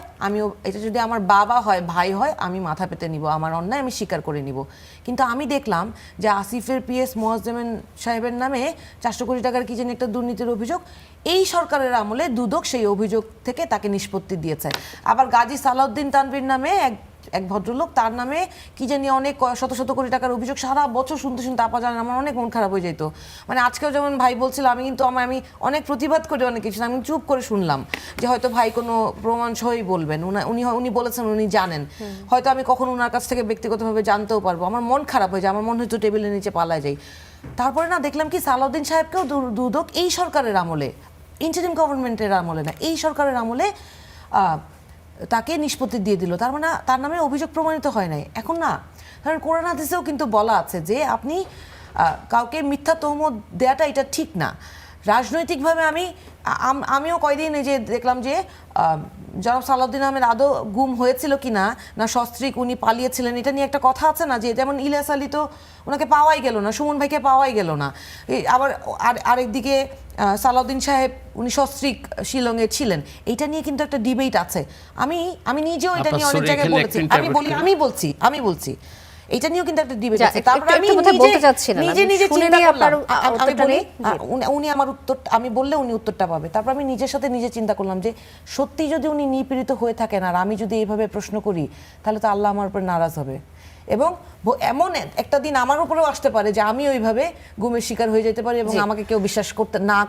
এটা যদি আমার বাবা হয়, ভাই হয়, আমি মাথা পেতে নিব, আমার অন্যায় আমি স্বীকার করে নিব। কিন্তু আমি দেখলাম যে আসিফের পিএস মোয়াজ্জেম সাহেবের নামে 400 কোটি টাকার কি জানি একটা দুর্নীতির অভিযোগ, এই সরকারের আমলে দুদক সেই অভিযোগ থেকে তাকে নিষ্পত্তি দিয়েছে। আবার গাজী সালাউদ্দিন তানভীর নামে এক ভদ্রলোক, তার নামে কি জানি অনেক শত শত কোটি টাকার অভিযোগ, সারা বছর শুনতে শুনতে আপা জানেন আমার অনেক মন খারাপ হয়ে যেত। মানে আজকেও যেমন ভাই বলছিল, আমি অনেক প্রতিবাদ করে অনেক কিছু, আমি চুপ করে শুনলাম যে হয়তো ভাই কোনো প্রমাণ সহই বলবেন, উনি বলেছেন উনি জানেন, হয়তো আমি কখনো ওনার কাছ থেকে ব্যক্তিগতভাবে জানতেও পারবো। আমার মন খারাপ হয়ে যায়, আমার মনে হয়তো টেবিলের নিচে পালায় যাই। তারপরে না দেখলাম কি সালাউদ্দিন সাহেবকেও দুদক এই সরকারের আমলে, ইন্টারিম গভর্নমেন্টের আমলে না, এই সরকারের আমলে তাকে নিষ্পত্তি দিয়ে দিল। তার মানে তার নামে অভিযোগ প্রমাণিত হয় নাই। এখন না, কারণ কোরআন হাদিসেও কিন্তু বলা আছে যে আপনি কাউকে মিথ্যা তহমত দেওয়াটা এটা ঠিক না। রাজনৈতিকভাবে আমিও কয়দিন এই যে দেখলাম যে জনাব সালাউদ্দিন আহমেদ আদৌ গুম হয়েছিল কিনা, না সস্ত্রীক উনি পালিয়েছিলেন, এটা নিয়ে একটা কথা আছে না, যে যেমন ইলিয়াস আলী তো ওনাকে পাওয়াই গেল না, সুমন ভাইকে পাওয়াই গেল না, আবার আরেকদিকে সালাউদ্দিন সাহেব উনি সস্ত্রীক শিলংয়ে ছিলেন। এইটা নিয়ে কিন্তু একটা ডিবেট আছে। আমি নিজেও এটা নিয়ে অনেক জায়গায় বলেছি। আমি বলছি এটা নিয়েও কিন্তু একটা ডিবেট যা, আছে। একটু- তারপরে আমি একটু বোধহয় বলতে চাচ্ছিলেন, নিজে আমি নিজে শুনে চিন্তা নিই করলাম, আপনার আমি উত্তরটা বলি, নিই। উনি আমার উত্তর, আমি বললে উনি উত্তরটা পাবে। তারপর আমি নিজের সাথে নিজে চিন্তা করলাম যে সত্যি যদি উনি নিপীড়িত হয়ে থাকেন আর আমি যদি এইভাবে প্রশ্ন করি, তাহলে তো আল্লাহ আমার উপর নারাজ হবে। এবং এমন একটা দিন আমার উপরেও আসতে পারে যে আমি ওইভাবে গুমের শিকার হয়ে যেতে পারি এবং আমাকে কেউ বিশ্বাস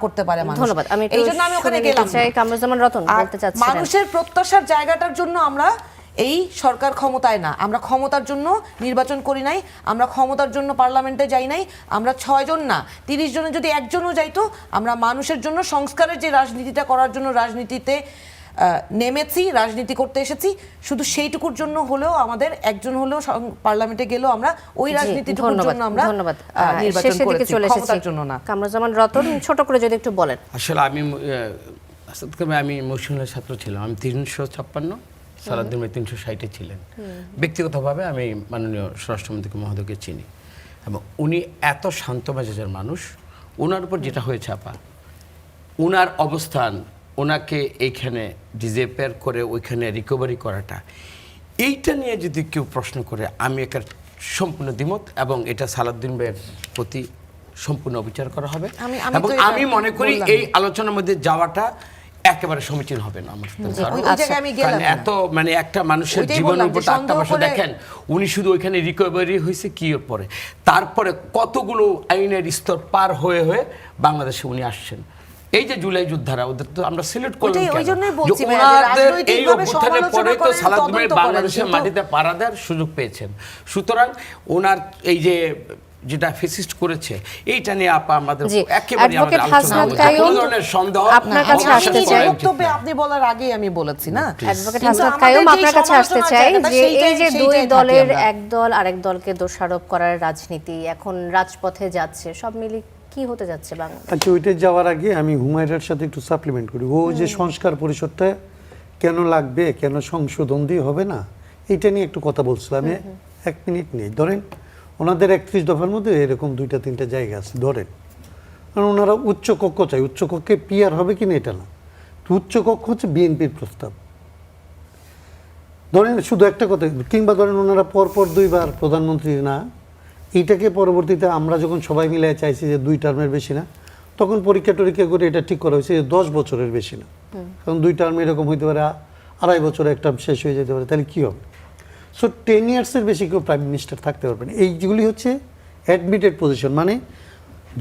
করতে পারে মানুষ। ধন্যবাদ। আমি একটু এই জন্য আমি ওখানে শুনে নিতে গেলাম। চাই, কামরুজ্জামান রতন আর বলতে চাচ্ছিলেন। মানুষের প্রত্যাশার জায়গাটার জন্য আমরা এই সরকার ক্ষমতায় না, আমরা ক্ষমতার জন্য নির্বাচন করি নাই, আমরা ক্ষমতার জন্য পার্লামেন্টে যাই নাই, আমরা 6 জন না 30 জনে যদি একজনও যাইতো, আমরা মানুষের জন্য সংস্কারের যে রাজনীতিটা করার জন্য রাজনীতিতে নেমেছি, রাজনীতি করতে এসেছি, শুধু সেইটুকুর জন্য হলেও আমাদের একজন হলেও পার্লামেন্টে গেলেও আমরা ওই রাজনীতিটুকুর জন্য আমরা ধন্যবাদ। নির্বাচন শেষের দিকে করেছি, চলে এসেছি, ক্ষমতার জন্য না। কামরুজ্জামান রতন ছোট করে যদি একটু বলেন। আসলে আসাদ কামে আমি মৌসুমের ছাত্র ছিলাম, আমি 356, সালাউদ্দিন ভাই 360-এ ছিলেন। ব্যক্তিগতভাবে আমি মাননীয় স্বরাষ্ট্রমন্ত্রী মহোদয়কে চিনি এবং উনি এত শান্ত মেজাজের মানুষ। ওনার উপর যেটা হয়েছে আপা, ওনার অবস্থান, ওনাকে এইখানে ডিজেপেয়ার করে ওইখানে রিকভারি করাটা, এইটা নিয়ে যদি কেউ প্রশ্ন করে আমি এটার সম্পূর্ণ দ্বিমত এবং এটা সালাউদ্দিন ভাইয়ের প্রতি সম্পূর্ণ অবিচার করা হবে। এবং তো এটা আমি মনে করি বললাম। এই আলোচনার মধ্যে যাওয়াটা একেবারে সমীচীন হবে না আমার সাথে। কারণ ওই জায়গায় আমি গেলাম কারণ না। এত মানে একটা মানুষের ওইটাই জীবনের বললাম উপর যে তো সন্দেহ আত্মবর্ষ করে- দেখেন, উনি শুধু ওইখানে রিকভারি হয়েছে কি এর পরে, তারপরে কতগুলো আইনের স্তর পার হয়ে হয়ে বাংলাদেশে উনি আসছেন। এই যে জুলাই যোদ্ধারা, ওদের তো আমরা সিলেক্ট করলাম ওইটাই- ওই কেন? জন্যই যে বলছি ভাইয়া, যে ওনাদের এই রাজনৈতিকভাবে অভ্যুত্থানের সমালোচনা পরে তো করেন, সালাউদ্দিন ভাই তদন্ত করেন, বাংলাদেশের কিন্তু- মাটিতে পাড়া দেওয়ার সুযোগ পেয়েছেন। সুতরাং ওনার এই যে যেটা ফেসিস্ট করেছে, এইটা নিয়ে আপা আমাদের জি, একেবারে আমাদের অ্যাডভোকেট আলোচনা হাসনাত হবে। কাইয়ুম, কোনো ধরনের সন্দেহ আপনার কাছে আমার আসতে সাথে চাই। করা উচিত বক্তব্যে না। আপনি বলার আগে আমি বলেছি না, অ্যাডভোকেট কিন্তু হাসনাত আমাদের কাইয়ুম, যেই আপনার কাছে আসতে সমালোচনার চাই জায়গাটা, যে এই যে দুই সেইটাই থাকি দলের আমরা। এক দল আরেক দলকে দোষারোপ করার রাজনীতি এখন রাজপথে যাচ্ছে, সব মিলে কি হতে যাচ্ছে বাংলাদেশ? আচ্ছা, ওইটা যাওয়ার আগে আমি হুমায়রার সাথে একটু সাপ্লিমেন্ট করি। ও যে সংস্কার পরিষদটা কেন লাগবে, কেন সংশোধন দিয়ে হবে না, এইটা নিয়ে একটু কথা বলছিলাম। আমি 1 মিনিট নিয়ে ধরেন, ওনাদের 31 দফার মধ্যে এরকম 2-3টা জায়গা আছে ধরেন। কারণ ওনারা উচ্চ কক্ষ চাই, উচ্চ কক্ষে পিআর হবে কিনা এটা না, তো উচ্চ কক্ষ হচ্ছে বিএনপির প্রস্তাব। ধরেন শুধু একটা কথা, কিংবা ধরেন ওনারা পরপর 2 বার প্রধানমন্ত্রী না, এইটাকে পরবর্তীতে আমরা যখন সবাই মিলে চাইছি যে 2 টার্মের বেশি না, তখন পরীক্ষা টরীক্ষা করে এটা ঠিক করা হয়েছে যে 10 বছরের বেশি না। কারণ 2 টার্ম এরকম হইতে পারে, 2.5 বছরে একটা শেষ হয়ে যেতে পারে, তাহলে কী হবে? সো 10 ইয়ার্সের বেশি কেউ প্রাইম মিনিস্টার থাকতে পারবে না। এইগুলি হচ্ছে অ্যাডমিটেড পজিশন, মানে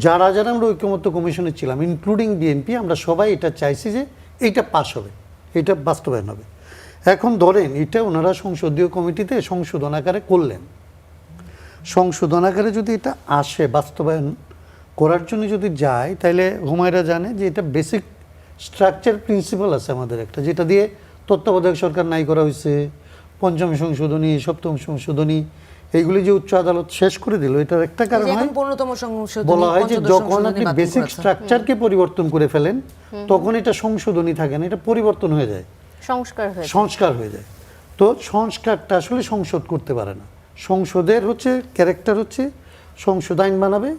যারা যারা আমরা ঐকমত্য কমিশনে ছিলাম ইনক্লুডিং বিএনপি, আমরা সবাই এটা চাইছি যে এইটা পাস হবে, এটা বাস্তবায়ন হবে। এখন ধরেন এটা ওনারা সংসদীয় কমিটিতে সংশোধন আকারে করলেন, সংশোধন আকারে যদি এটা আসে বাস্তবায়ন করার জন্য যদি যায়, তাহলে হুমায়রা জানে যে এটা বেসিক স্ট্রাকচার প্রিন্সিপাল আছে আমাদের একটা, যেটা দিয়ে তত্ত্বাবধায়ক সরকার নাই করা হয়েছে, 5ম সংশোধনী, 7ম সংশোধনী, এইগুলি যে উচ্চ আদালত শেষ করে দিল, এটার একটা কারণ এই যে হয় এখন 15তম সংশোধনী, বলা হয় যে 15তম যখন সংশোধনী আপনি বাতিল বেসিক করেছে। স্ট্রাকচারকে পরিবর্তন করে ফেলেন, তখন এটা সংশোধনী থাকে না, এটা পরিবর্তন হয়ে যায়, সংস্কার হয়েছে। সংস্কার হয়ে যায়। তো সংস্কারটা আসলে সংসদ করতে পারে না। সংসদের হচ্ছে ক্যারেক্টার হচ্ছে সংসদ আইন বানাবে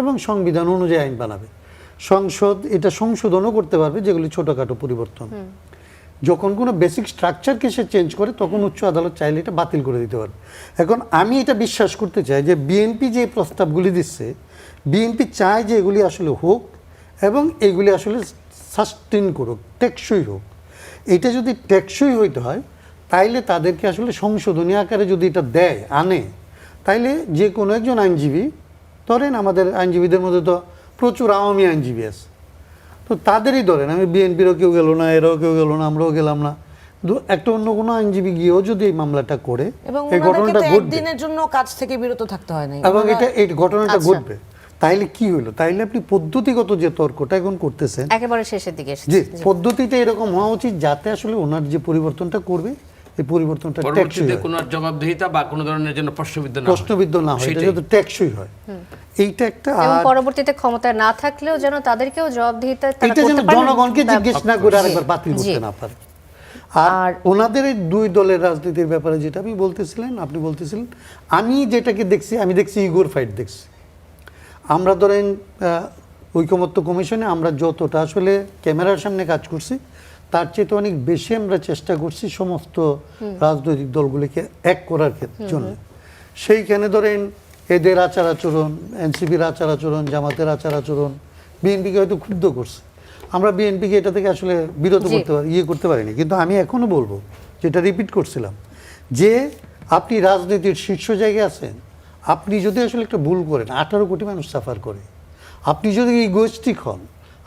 এবং সংবিধান অনুযায়ী আইন বানাবে। সংসদ এটা সংশোধনও করতে পারবে, যেগুলি ছোটোখাটো পরিবর্তন। যখন কোনো বেসিক স্ট্রাকচারকে সে চেঞ্জ করে, তখন উচ্চ আদালত চাইলে এটা বাতিল করে দিতে পারবে। এখন আমি এটা বিশ্বাস করতে চাই যে বিএনপি যে প্রস্তাবগুলি দিচ্ছে, বিএনপি চায় যে এগুলি আসলে হোক এবং এগুলি আসলে সাস্টেন করুক, টেকসই হোক। এটা যদি টেকসই হইতে হয়, তাইলে তাদেরকে আসলে সংশোধনী আকারে যদি এটা দেয়, আনে, তাইলে যে কোনো একজন আইনজীবী, ধরেন আমাদের আইনজীবীদের মধ্যে তো প্রচুর আওয়ামী আইনজীবী আছে, তো তাদেরই ধরেন, আমি বিএনপিরও কেউ গেল না, এরাও কেউ গেল না, আমরাও গেলাম না, একটা অন্য কোনো আইনজীবী গিয়েও যদি এই মামলাটা করে, এবং এই ঘটনাটা ঘটবে একদিনের জন্য কাজ থেকে বিরত থাকতে হয় না, এবং এই ঘটনাটা আচ্ছা। ঘটবে, তাইলে কি হলো? তাইলে আপনি পদ্ধতিগত যে তর্কটা এখন করতেছেন, একেবারে শেষের দিকে এসেছি। যে পদ্ধতিটা এরকম হওয়া উচিত যাতে আসলে ওনার যে পরিবর্তনটা করবে, এই পরিবর্তনটা টেকসই পরবর্তীতে হয়, কোনো জবাবদিহিতা বা কোনো ধরনের জন্য প্রশ্নবিদ্ধ না হয়। প্রশ্নবিদ্ধ না হয়, এটা সেটাই। যাতে টেকসই হয়, এইটা একটা। এবং আর পরবর্তীতে ক্ষমতায় না থাকলেও যেন তাদেরকেও জবাবদিহিতা তারা এটা যেন করতে পারেন। জনগণকে জিজ্ঞেস না করে জি, আরেকবার বাতিল জি। করতে না পারে। আর ওনাদের এই 2 দলের রাজনীতির ব্যাপারে যেটা আমি বলতেছিলেন, আপনি বলতেছিলেন, আমি যেটাকে দেখছি, আমি দেখছি ইগোর ফাইট দেখছি। আমরা ধরেন ঐকমত্য কমিশনে আমরা যতটা আসলে ক্যামেরার সামনে কাজ করছি, তার চেয়ে তো অনেক বেশি আমরা চেষ্টা করছি সমস্ত রাজনৈতিক দলগুলিকে এক করার জন্য। সেইখানে ধরেন এদের আচার আচরণ, এনসিপির আচার আচরণ, জামাতের আচার আচরণ বিএনপিকে হয়তো ক্ষুব্ধ করছে। আমরা বিএনপিকে এটা থেকে আসলে বিরত করতে পারি, করতে পারিনি। কিন্তু আমি এখনো বলবো, যেটা রিপিট করছিলাম, যে আপনি রাজনীতির শীর্ষ জায়গায় আছেন, আপনি যদি আসলে একটা ভুল করেন, 18 কোটি মানুষ সাফার করে, আপনি যদি ইগোইস্টিক হন,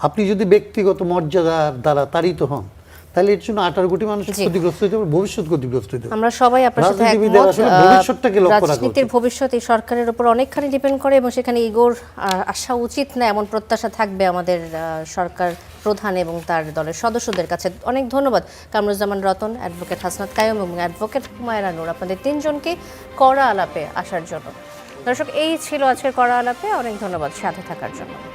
আপনি যদি ব্যক্তিগত মর্যাদার দ্বারা তাড়িত হন, তাহলে এর জন্য 18 কোটি মানুষ ক্ষতিগ্রস্ত হতে পারে, ভবিষ্যৎ ক্ষতিগ্রস্ত হতে পারে। আমরা সবাই আপনার সাথে রাজনীতিবিদদের একমত। আসলে ভবিষ্যৎটাকে লক্ষ্য রাখা রাজনীতির উচিত। ভবিষ্যৎ এই সরকারের উপর অনেকখানি ডিপেন্ড করে এবং সেখানে ইগোর আসা উচিত না, এমন প্রত্যাশা থাকবে আমাদের সরকার প্রধান এবং তার দলের সদস্যদের কাছে। অনেক ধন্যবাদ কামরুজ্জামান রতন, অ্যাডভোকেট হাসনাত কাইয়ুম এবং অ্যাডভোকেট হুমায়রা নূর, আপনাদের তিনজনকে কড়া আলাপে আসার জন্য। দর্শক, এই ছিল আজকের কড়া আলাপে। অনেক ধন্যবাদ সাথে থাকার জন্য।